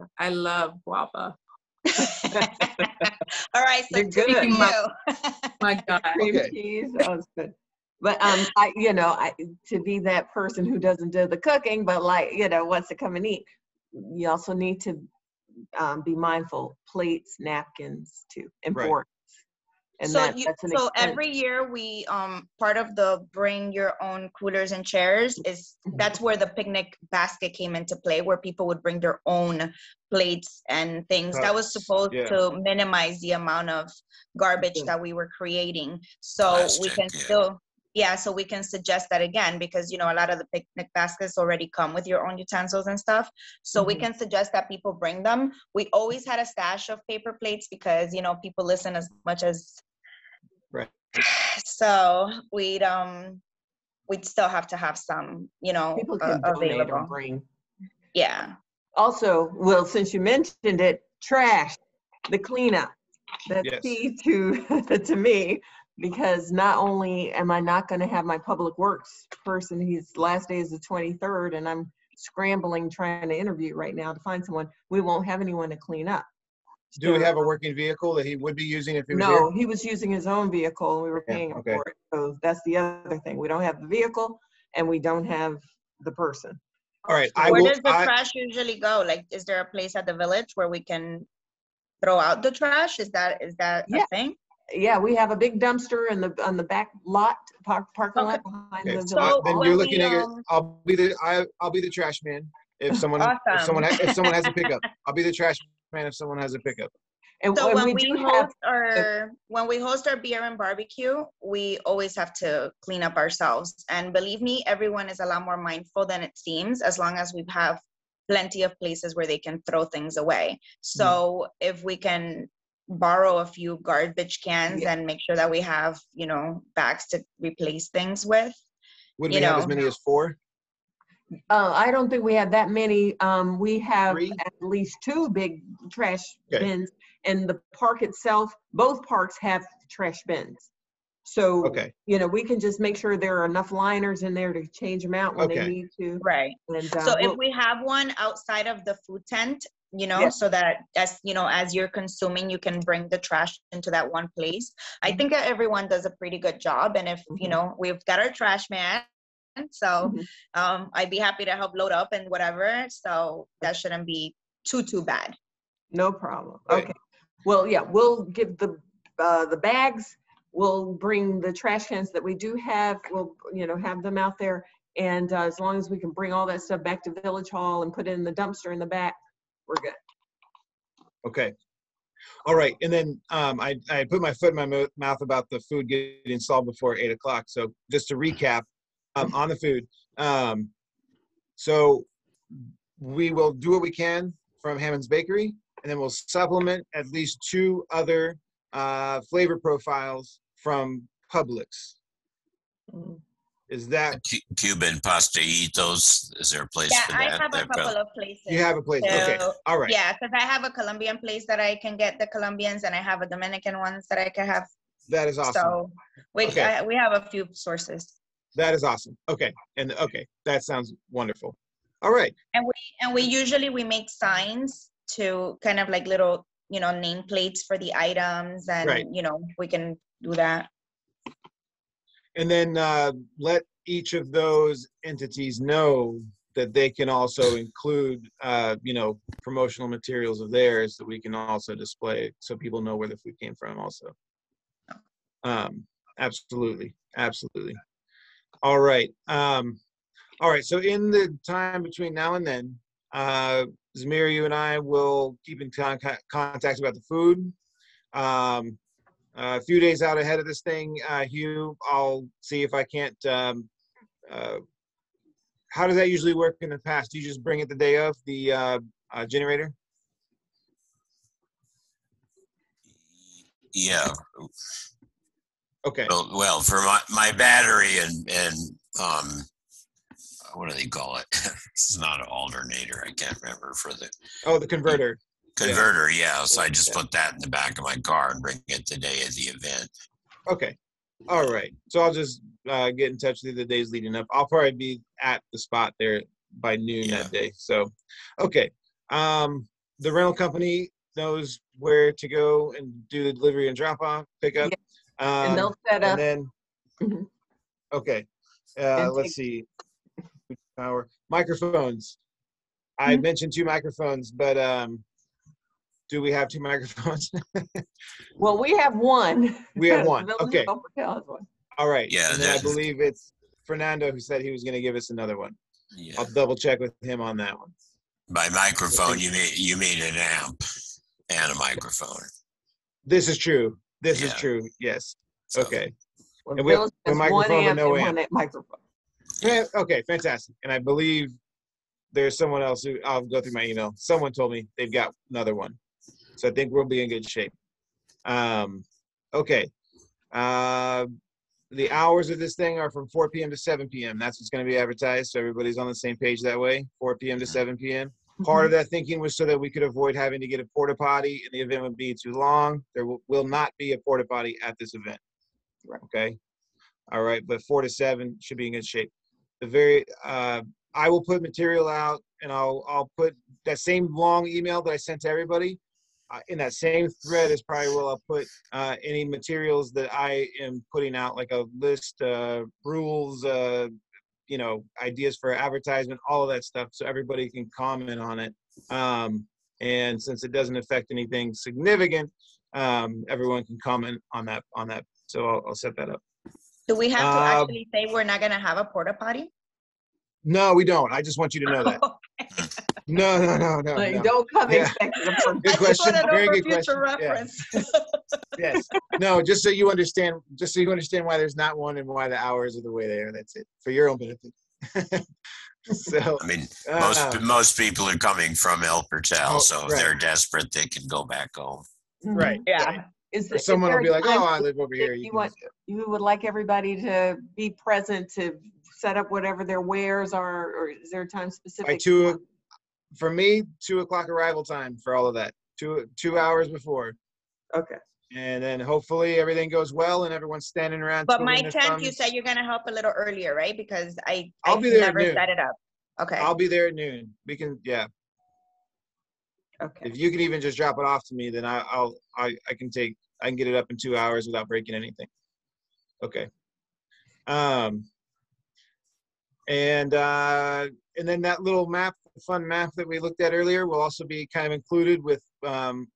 guava. All right, so good. My God. Cream cheese. That was good. But to be that person who doesn't do the cooking, but wants to come and eat, you also need to be mindful. Plates, napkins, too important. And so every year we part of the bring your own coolers and chairs that's where the picnic basket came into play, where people would bring their own plates and things. That was supposed to minimize the amount of garbage that we were creating. So we can still Yeah, so we can suggest that again, because, you know, a lot of the picnic baskets already come with your own utensils and stuff. So we can suggest that people bring them. We always had a stash of paper plates because, you know, people listen as much as, Right. so we'd still have to have some, you know, People can donate or available. bring. Yeah. Also, well, since you mentioned it, trash, the cleanup. That's Yes. key to to me, because not only am I not going to have my public works person, his last day is the 23rd, and I'm scrambling trying to interview right now to find someone, we won't have anyone to clean up. Do we have a working vehicle that he would be using if he was No, here? he was using his own vehicle and we were paying him for it. So that's the other thing. We don't have the vehicle and we don't have the person. All right. Where does the trash usually go? Like, is there a place at the village where we can throw out the trash? Is that a thing? Yeah, we have a big dumpster in on the back lot, parking lot behind the So then you're looking at I'll be the trash man if someone has a pickup. I'll be the trash man if someone has a pickup. And so when we host our beer and barbecue, we always have to clean up ourselves. And believe me, everyone is a lot more mindful than it seems, as long as we have plenty of places where they can throw things away. So if we can borrow a few garbage cans and make sure that we have, you know, bags to replace things with. Would we have as many as 4? I don't think we have that many. We have 3? At least 2 big trash bins, and the park itself, both parks have trash bins. So, you know, we can just make sure there are enough liners in there to change them out when they need to. Right. And, so if we have one outside of the food tent, you know, so that as, you know, as you're consuming, you can bring the trash into that one place. I think that everyone does a pretty good job. And if, you know, we've got our trash man, so I'd be happy to help load up and whatever. So that shouldn't be too bad. No problem. Okay. Well, yeah, we'll give the bags. We'll bring the trash cans that we do have. We'll, you know, have them out there. And as long as we can bring all that stuff back to Village Hall and put it in the dumpster in the back, we're good. Okay. All right. And then I put my foot in my mouth about the food getting installed before 8 o'clock. So just to recap on the food. So we will do what we can from Hammond's Bakery, and then we'll supplement at least 2 other flavor profiles from Publix. Is that Cuban pastellitos? Is there a place for that? Yeah, I have a couple of places. You have a place. Okay. All right. Yeah, because I have a Colombian place that I can get the Colombians, and I have a Dominican ones that I can have. That is awesome. So we have a few sources. That is awesome. Okay. And that sounds wonderful. All right. And we usually make signs to kind of like little, you know, nameplates for the items, and you know, we can do that. And then let each of those entities know that they can also include, you know, promotional materials of theirs that we can also display, so people know where the food came from also. Absolutely. Absolutely. All right. All right. So in the time between now and then, Zamir, you and I will keep in contact about the food. A few days out ahead of this thing, Hugh, I'll see if I can't. How does that usually work in the past? Do you just bring it the day of the generator? Yeah. Okay. Well, for my battery and what do they call it? It's not an alternator. I can't remember for the. Oh, the converter. Converter, yeah. So I just put that in the back of my car and bring it the day of the event. Okay. All right. So I'll just get in touch with you the days leading up. I'll probably be at the spot there by noon that day. So, okay. The rental company knows where to go and do the delivery and drop off, pick up. And they'll set up. And then, okay. Let's see. Power microphones. I mentioned 2 microphones, but do we have 2 microphones? Well, we have one. We have one. Okay. All right. Yeah. And I believe it's Fernando who said he was going to give us another one. Yeah. I'll double check with him on that one. By microphone, you mean an amp and a microphone. This is true. This is true. Yes. So. Okay. Well, And Village with has microphone, one but amp no and amp. one microphone. Yeah, okay, fantastic. And I believe there's someone else who, I'll go through my email. Someone told me they've got another one. So I think we'll be in good shape. Okay. The hours of this thing are from 4 p.m. to 7 p.m. That's what's going to be advertised. So everybody's on the same page that way, 4 p.m. to 7 p.m. Part of that thinking was so that we could avoid having to get a porta potty and the event would be too long. There will not be a porta potty at this event. Okay. All right. But 4 to 7 should be in good shape. I will put material out and I'll put that same long email that I sent to everybody. In that same thread is probably where I'll put any materials that I am putting out, like a list, rules, ideas for advertisement, all of that stuff, so everybody can comment on it. And since it doesn't affect anything significant, everyone can comment on that. So I'll set that up. Do we have to actually say we're not gonna have a porta potty? No, we don't. I just want you to know that. No. Like, don't come Yeah. expecting a porta Good I just question. want to know Very for good future question. Yeah. reference. Yes. No, just so you understand why there's not one and why the hours are the way they are. That's it. For your own benefit. So I mean, uh, most people are coming from El Portal, Oh, so if right. they're desperate, they can go back home. right. Yeah. Right. Is Or someone will be like, oh, I live over here. You would like everybody to be present to set up whatever their wares are, or is there a time specific? For me, 2 o'clock arrival time for all of that. 2 hours before. Okay. And then hopefully everything goes well and everyone's standing around. But my twiddling their 10th, you thumbs. said you're gonna help a little earlier, right? Because I'll be there at never noon. set it up. Okay. I'll be there at noon. We can, yeah. Okay. If you can even just drop it off to me, then I can get it up in 2 hours without breaking anything. Okay. And then that little map, fun map that we looked at earlier, will also be kind of included with kind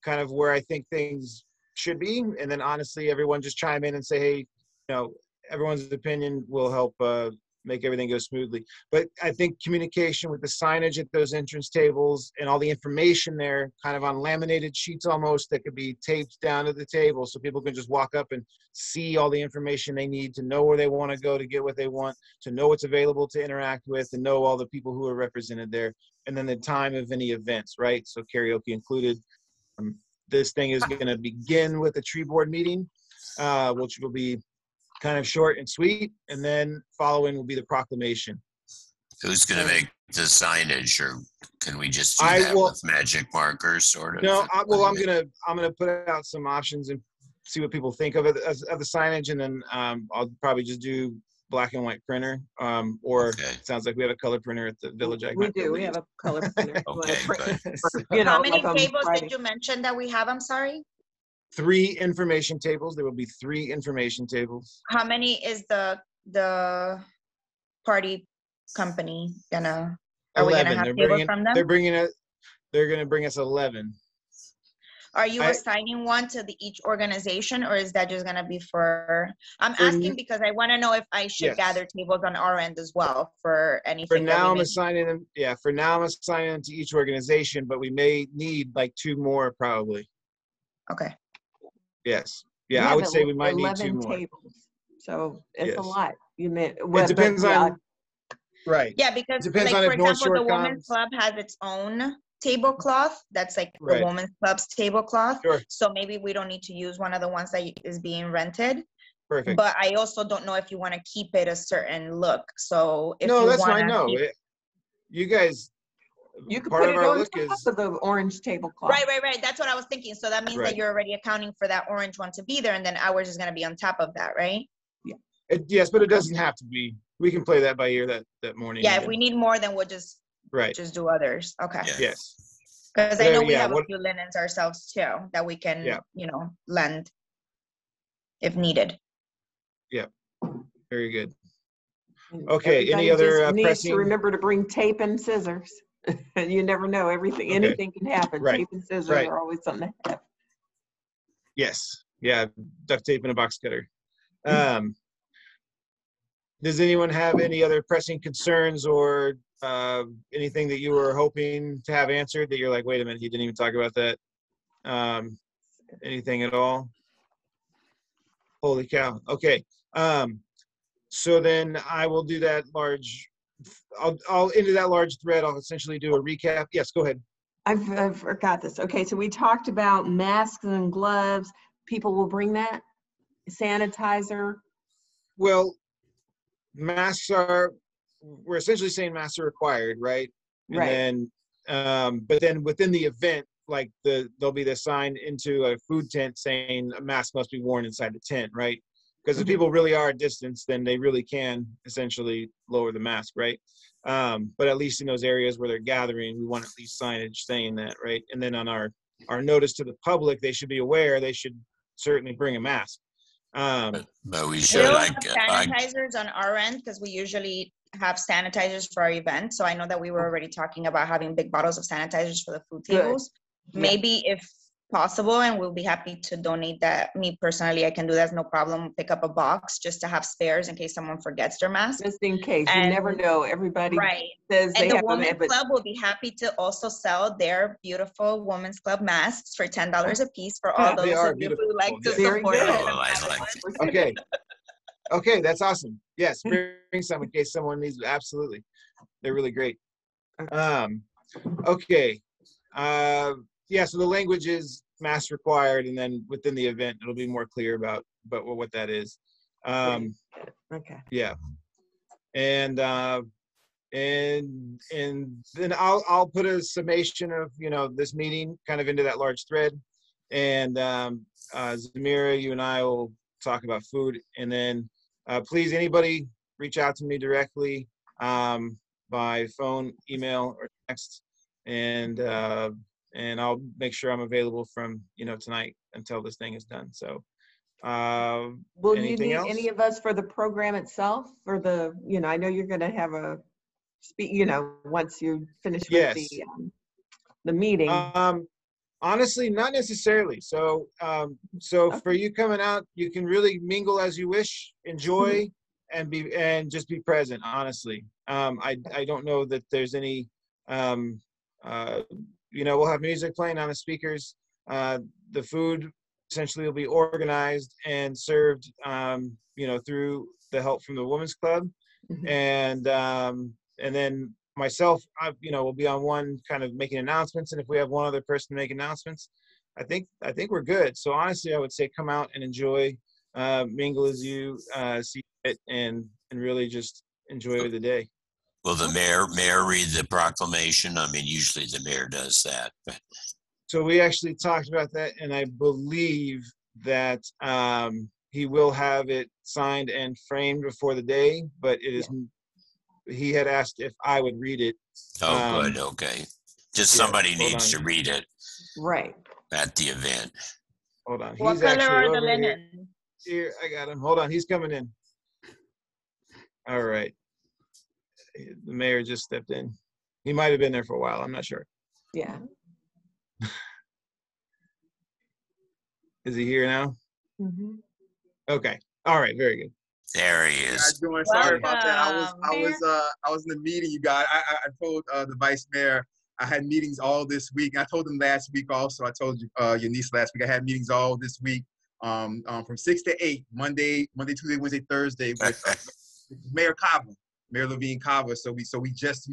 of where I think things should be. And then honestly, everyone just chime in and say, hey, everyone's opinion will help make everything go smoothly. But I think communication with the signage at those entrance tables and all the information there, kind of on laminated sheets almost, that could be taped down to the table so people can just walk up and see all the information they need to know where they want to go to get what they want, to know what's available to interact with, and know all the people who are represented there. And then the time of any events, right? So karaoke included. This thing is going to begin with a tree board meeting, which will be kind of short and sweet, and then following will be the proclamation. Who's going to make the signage, or can we just do that with magic markers, sort of? No, I'm gonna put out some options and see what people think of it of the signage, and then I'll probably just do black and white printer. It sounds like we have a color printer at the Village. We do. We have a color printer. Okay, good. How many tables did you mention that we have? I'm sorry. 3 information tables. There will be 3 information tables. How many is the party company gonna? Are 11. we gonna have tables from them? They're gonna bring us 11. Are you assigning one to each organization, or is that just gonna be for? I'm asking because I want to know if I should gather tables on our end as well for anything. For now, I'm assigning them. Yeah, for now I'm assigning them to each organization, but we may need like 2 more probably. Okay. Yes. Yeah, I would say we might need 2 more. Tables. So it's a lot. It depends on. Right. Yeah, because depends like, on for example, the women's club has its own tablecloth. That's like the women's club's tablecloth. Sure. So maybe we don't need to use one of the ones that is being rented. Perfect. But I also don't know if you want to keep it a certain look. So if no, you that's want fine. No, you guys. You can part put of it our on look top is of the orange tablecloth. Right. That's what I was thinking. So that means that you're already accounting for that orange one to be there, and then ours is going to be on top of that, right? Yeah. Yes, but it doesn't have to be. We can play that by ear that morning. Yeah, if we need more, then we'll just just do others. Okay. Yeah. Yes. Because I know we have a few linens ourselves too that we can, lend if needed. Yeah. Very good. Okay. Everybody any other just needs pressing? to remember to bring tape and scissors. You never know. Anything can happen. Right. Tape and scissors are always something to have. Yes. Yeah. Duct tape and a box cutter. Does anyone have any other pressing concerns or anything that you were hoping to have answered that you're like, wait a minute, you didn't even talk about that? Anything at all? Holy cow. Okay. So then I will do that large. I'll into that large thread. I'll essentially do a recap. Yes, go ahead. I've forgot this. Okay, so we talked about masks and gloves. People will bring that. Sanitizer. Well, we're essentially saying masks are required, right? And Right. then, but then within the event, like there'll be the sign into a food tent saying a mask must be worn inside the tent, right? Because if people really are at distance, then they really can essentially lower the mask, right? But at least in those areas where they're gathering, we want at least signage saying that, right? And then on our notice to the public, they should be aware they should certainly bring a mask. But we We should, will like, have sanitizers on our end because we usually have sanitizers for our event. So I know that we were already talking about having big bottles of sanitizers for the food Good. tables. Yeah. Maybe if possible, and we'll be happy to donate that. Me personally, I can do that, no problem. Pick up a box just to have spares in case someone forgets their mask. Just in case. You And- never know. Everybody Right. says they And the have them, Women's but Club will be happy to also sell their beautiful Women's Club masks for $10 a piece for all They those are of you who beautiful, like to yes. Very support good. it. oh, I like it. Okay. Okay, that's awesome. Yes, bring some in case someone needs. Absolutely, they're really great. Okay. Yeah. So the language is mask required, and then within the event, it'll be more clear about what that is. okay. Yeah. And then I'll put a summation of this meeting kind of into that large thread, and Zamira, you and I will talk about food, and then please anybody reach out to me directly by phone, email, or text, and I'll make sure I'm available from tonight until this thing is done. So Will you anything need else? any of us for the program itself? For the, I know you're going to have a speak, once you finish with Yes. the meeting. Honestly, not necessarily. So for you coming out, you can really mingle as you wish, enjoy, and just be present. Honestly, I don't know that there's any. We'll have music playing on the speakers. The food essentially will be organized and served, through the help from the Women's Club, and then myself, will be on one kind of making announcements, and if we have one other person make announcements, I think we're good. So honestly, I would say come out and enjoy, mingle as you see fit, and really just enjoy the day. Will the mayor read the proclamation? I mean, usually the mayor does that. So we actually talked about that, and I believe that he will have it signed and framed before the day, but it is. He had asked if I would read it. Oh, good. Okay. Just somebody needs to read it. Right. At the event. Hold on. What He's color actually are the over linen? here. I got him. Hold on. He's coming in. All right. The mayor just stepped in. He might have been there for a while. I'm not sure. Yeah. Is he here now? Okay. All right. Very good. There he is. Doing? Sorry about that. I Welcome. was in the meeting, you guys. I told the vice mayor I had meetings all this week. I told him last week also. I told you your niece last week. I had meetings all this week, from 6 to 8, Monday, Tuesday, Wednesday, Thursday with Mayor Cava, Mayor Levine Cava. So we just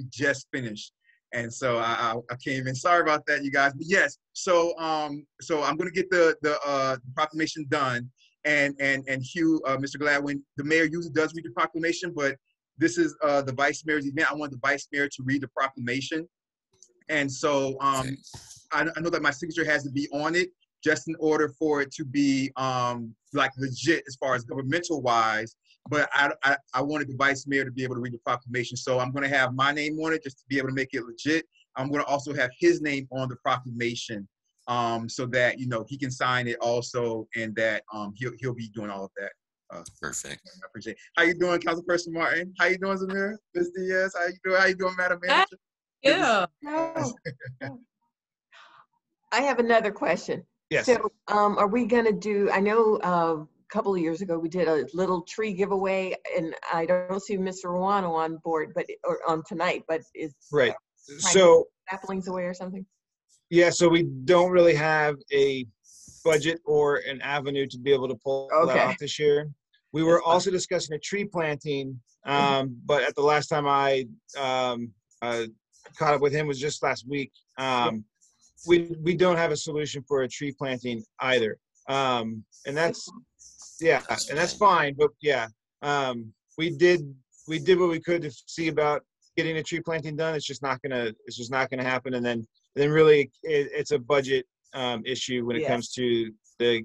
finished, and so I came in. Sorry about that, you guys. But yes, so I'm gonna get the proclamation done. And Hugh, Mr. Gladwin, the mayor usually does read the proclamation, but this is the vice mayor's event. I want the vice mayor to read the proclamation. And so I know that my signature has to be on it just in order for it to be like legit as far as governmental wise. But I wanted the vice mayor to be able to read the proclamation. So I'm going to have my name on it just to be able to make it legit. I'm going to also have his name on the proclamation. So that he can sign it also, and that he'll be doing all of that. Perfect. I appreciate it. How you doing, Councilperson Martin? How you doing, Zamira? Ms. Diaz? How you doing? How you doing, Madam Manager? Yeah. I have another question. Yes. So are we going to do, I know a couple of years ago we did a little tree giveaway, and I don't see Mr. Ruano on board, or on tonight, but is right. So saplings away or something? Yeah, so we don't really have a budget or an avenue to be able to pull that off this year. We were also discussing a tree planting, but at the last time I caught up with him was just last week. We don't have a solution for a tree planting either, and that's fine. But we did what we could to see about getting a tree planting done. It's just not gonna happen. And then really it's a budget issue when it comes to the.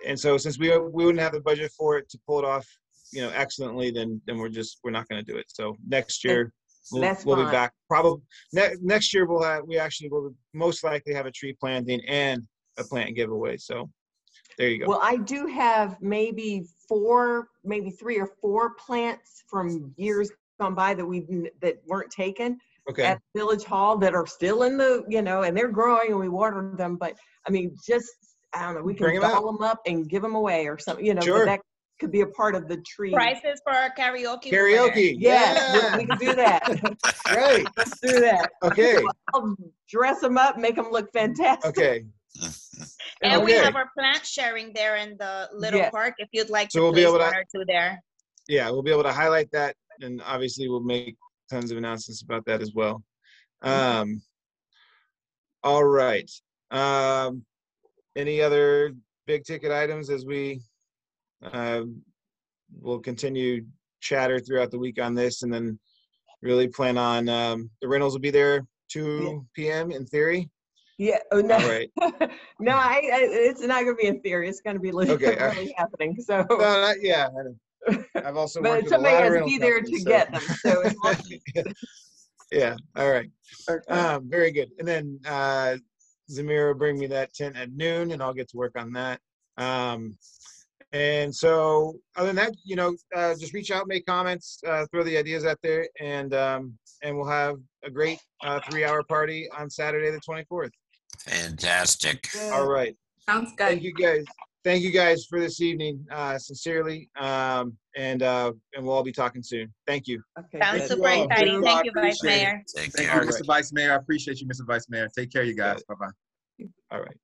And so since we wouldn't have the budget for it to pull it off, excellently, then we're not going to do it. So next year we'll be back. Probably next year we actually will most likely have a tree planting and a plant giveaway. So there you go. Well, I do have maybe 3 or 4 plants from years gone by that weren't taken at Village Hall that are still in the, and they're growing and we water them. But I mean, I don't know, we can doll them up and give them away or something, Sure. But that could be a part of the tree. Prizes for our karaoke. Karaoke. Yeah, we can do that. Right. Let's do that. Okay. I'll dress them up, make them look fantastic. Okay. And we have our plant sharing there in the little park if you'd like to place 1 or 2 there. Yeah, we'll be able to highlight that, and obviously we'll make tons of announcements about that as well. All right. Any other big ticket items as we will continue chatter throughout the week on this, and then really plan on the rentals will be there 2 p.m. in theory. Yeah. Oh no. All right. No, it's not gonna be in theory. It's gonna be really happening. So. No, I know. I've also worked But with somebody a lot has of to be rental there companies, to get them. So it's yeah. All right. okay. Very good. And then Zamira will bring me that tent at noon, and I'll get to work on that. And so other than that, just reach out, make comments, throw the ideas out there, and we'll have a great 3-hour party on Saturday the 24th. Fantastic. All right. Sounds good. Thank you guys. Thank you guys for this evening, sincerely. And we'll all be talking soon. Thank you. Okay. Sounds good. super exciting. Well, Thank you, Vice appreciate it. Mayor. Take Thank care. you, Mr. Vice Mayor. I appreciate you, Mr. Vice Mayor. Take care, you guys. Bye-bye. All right.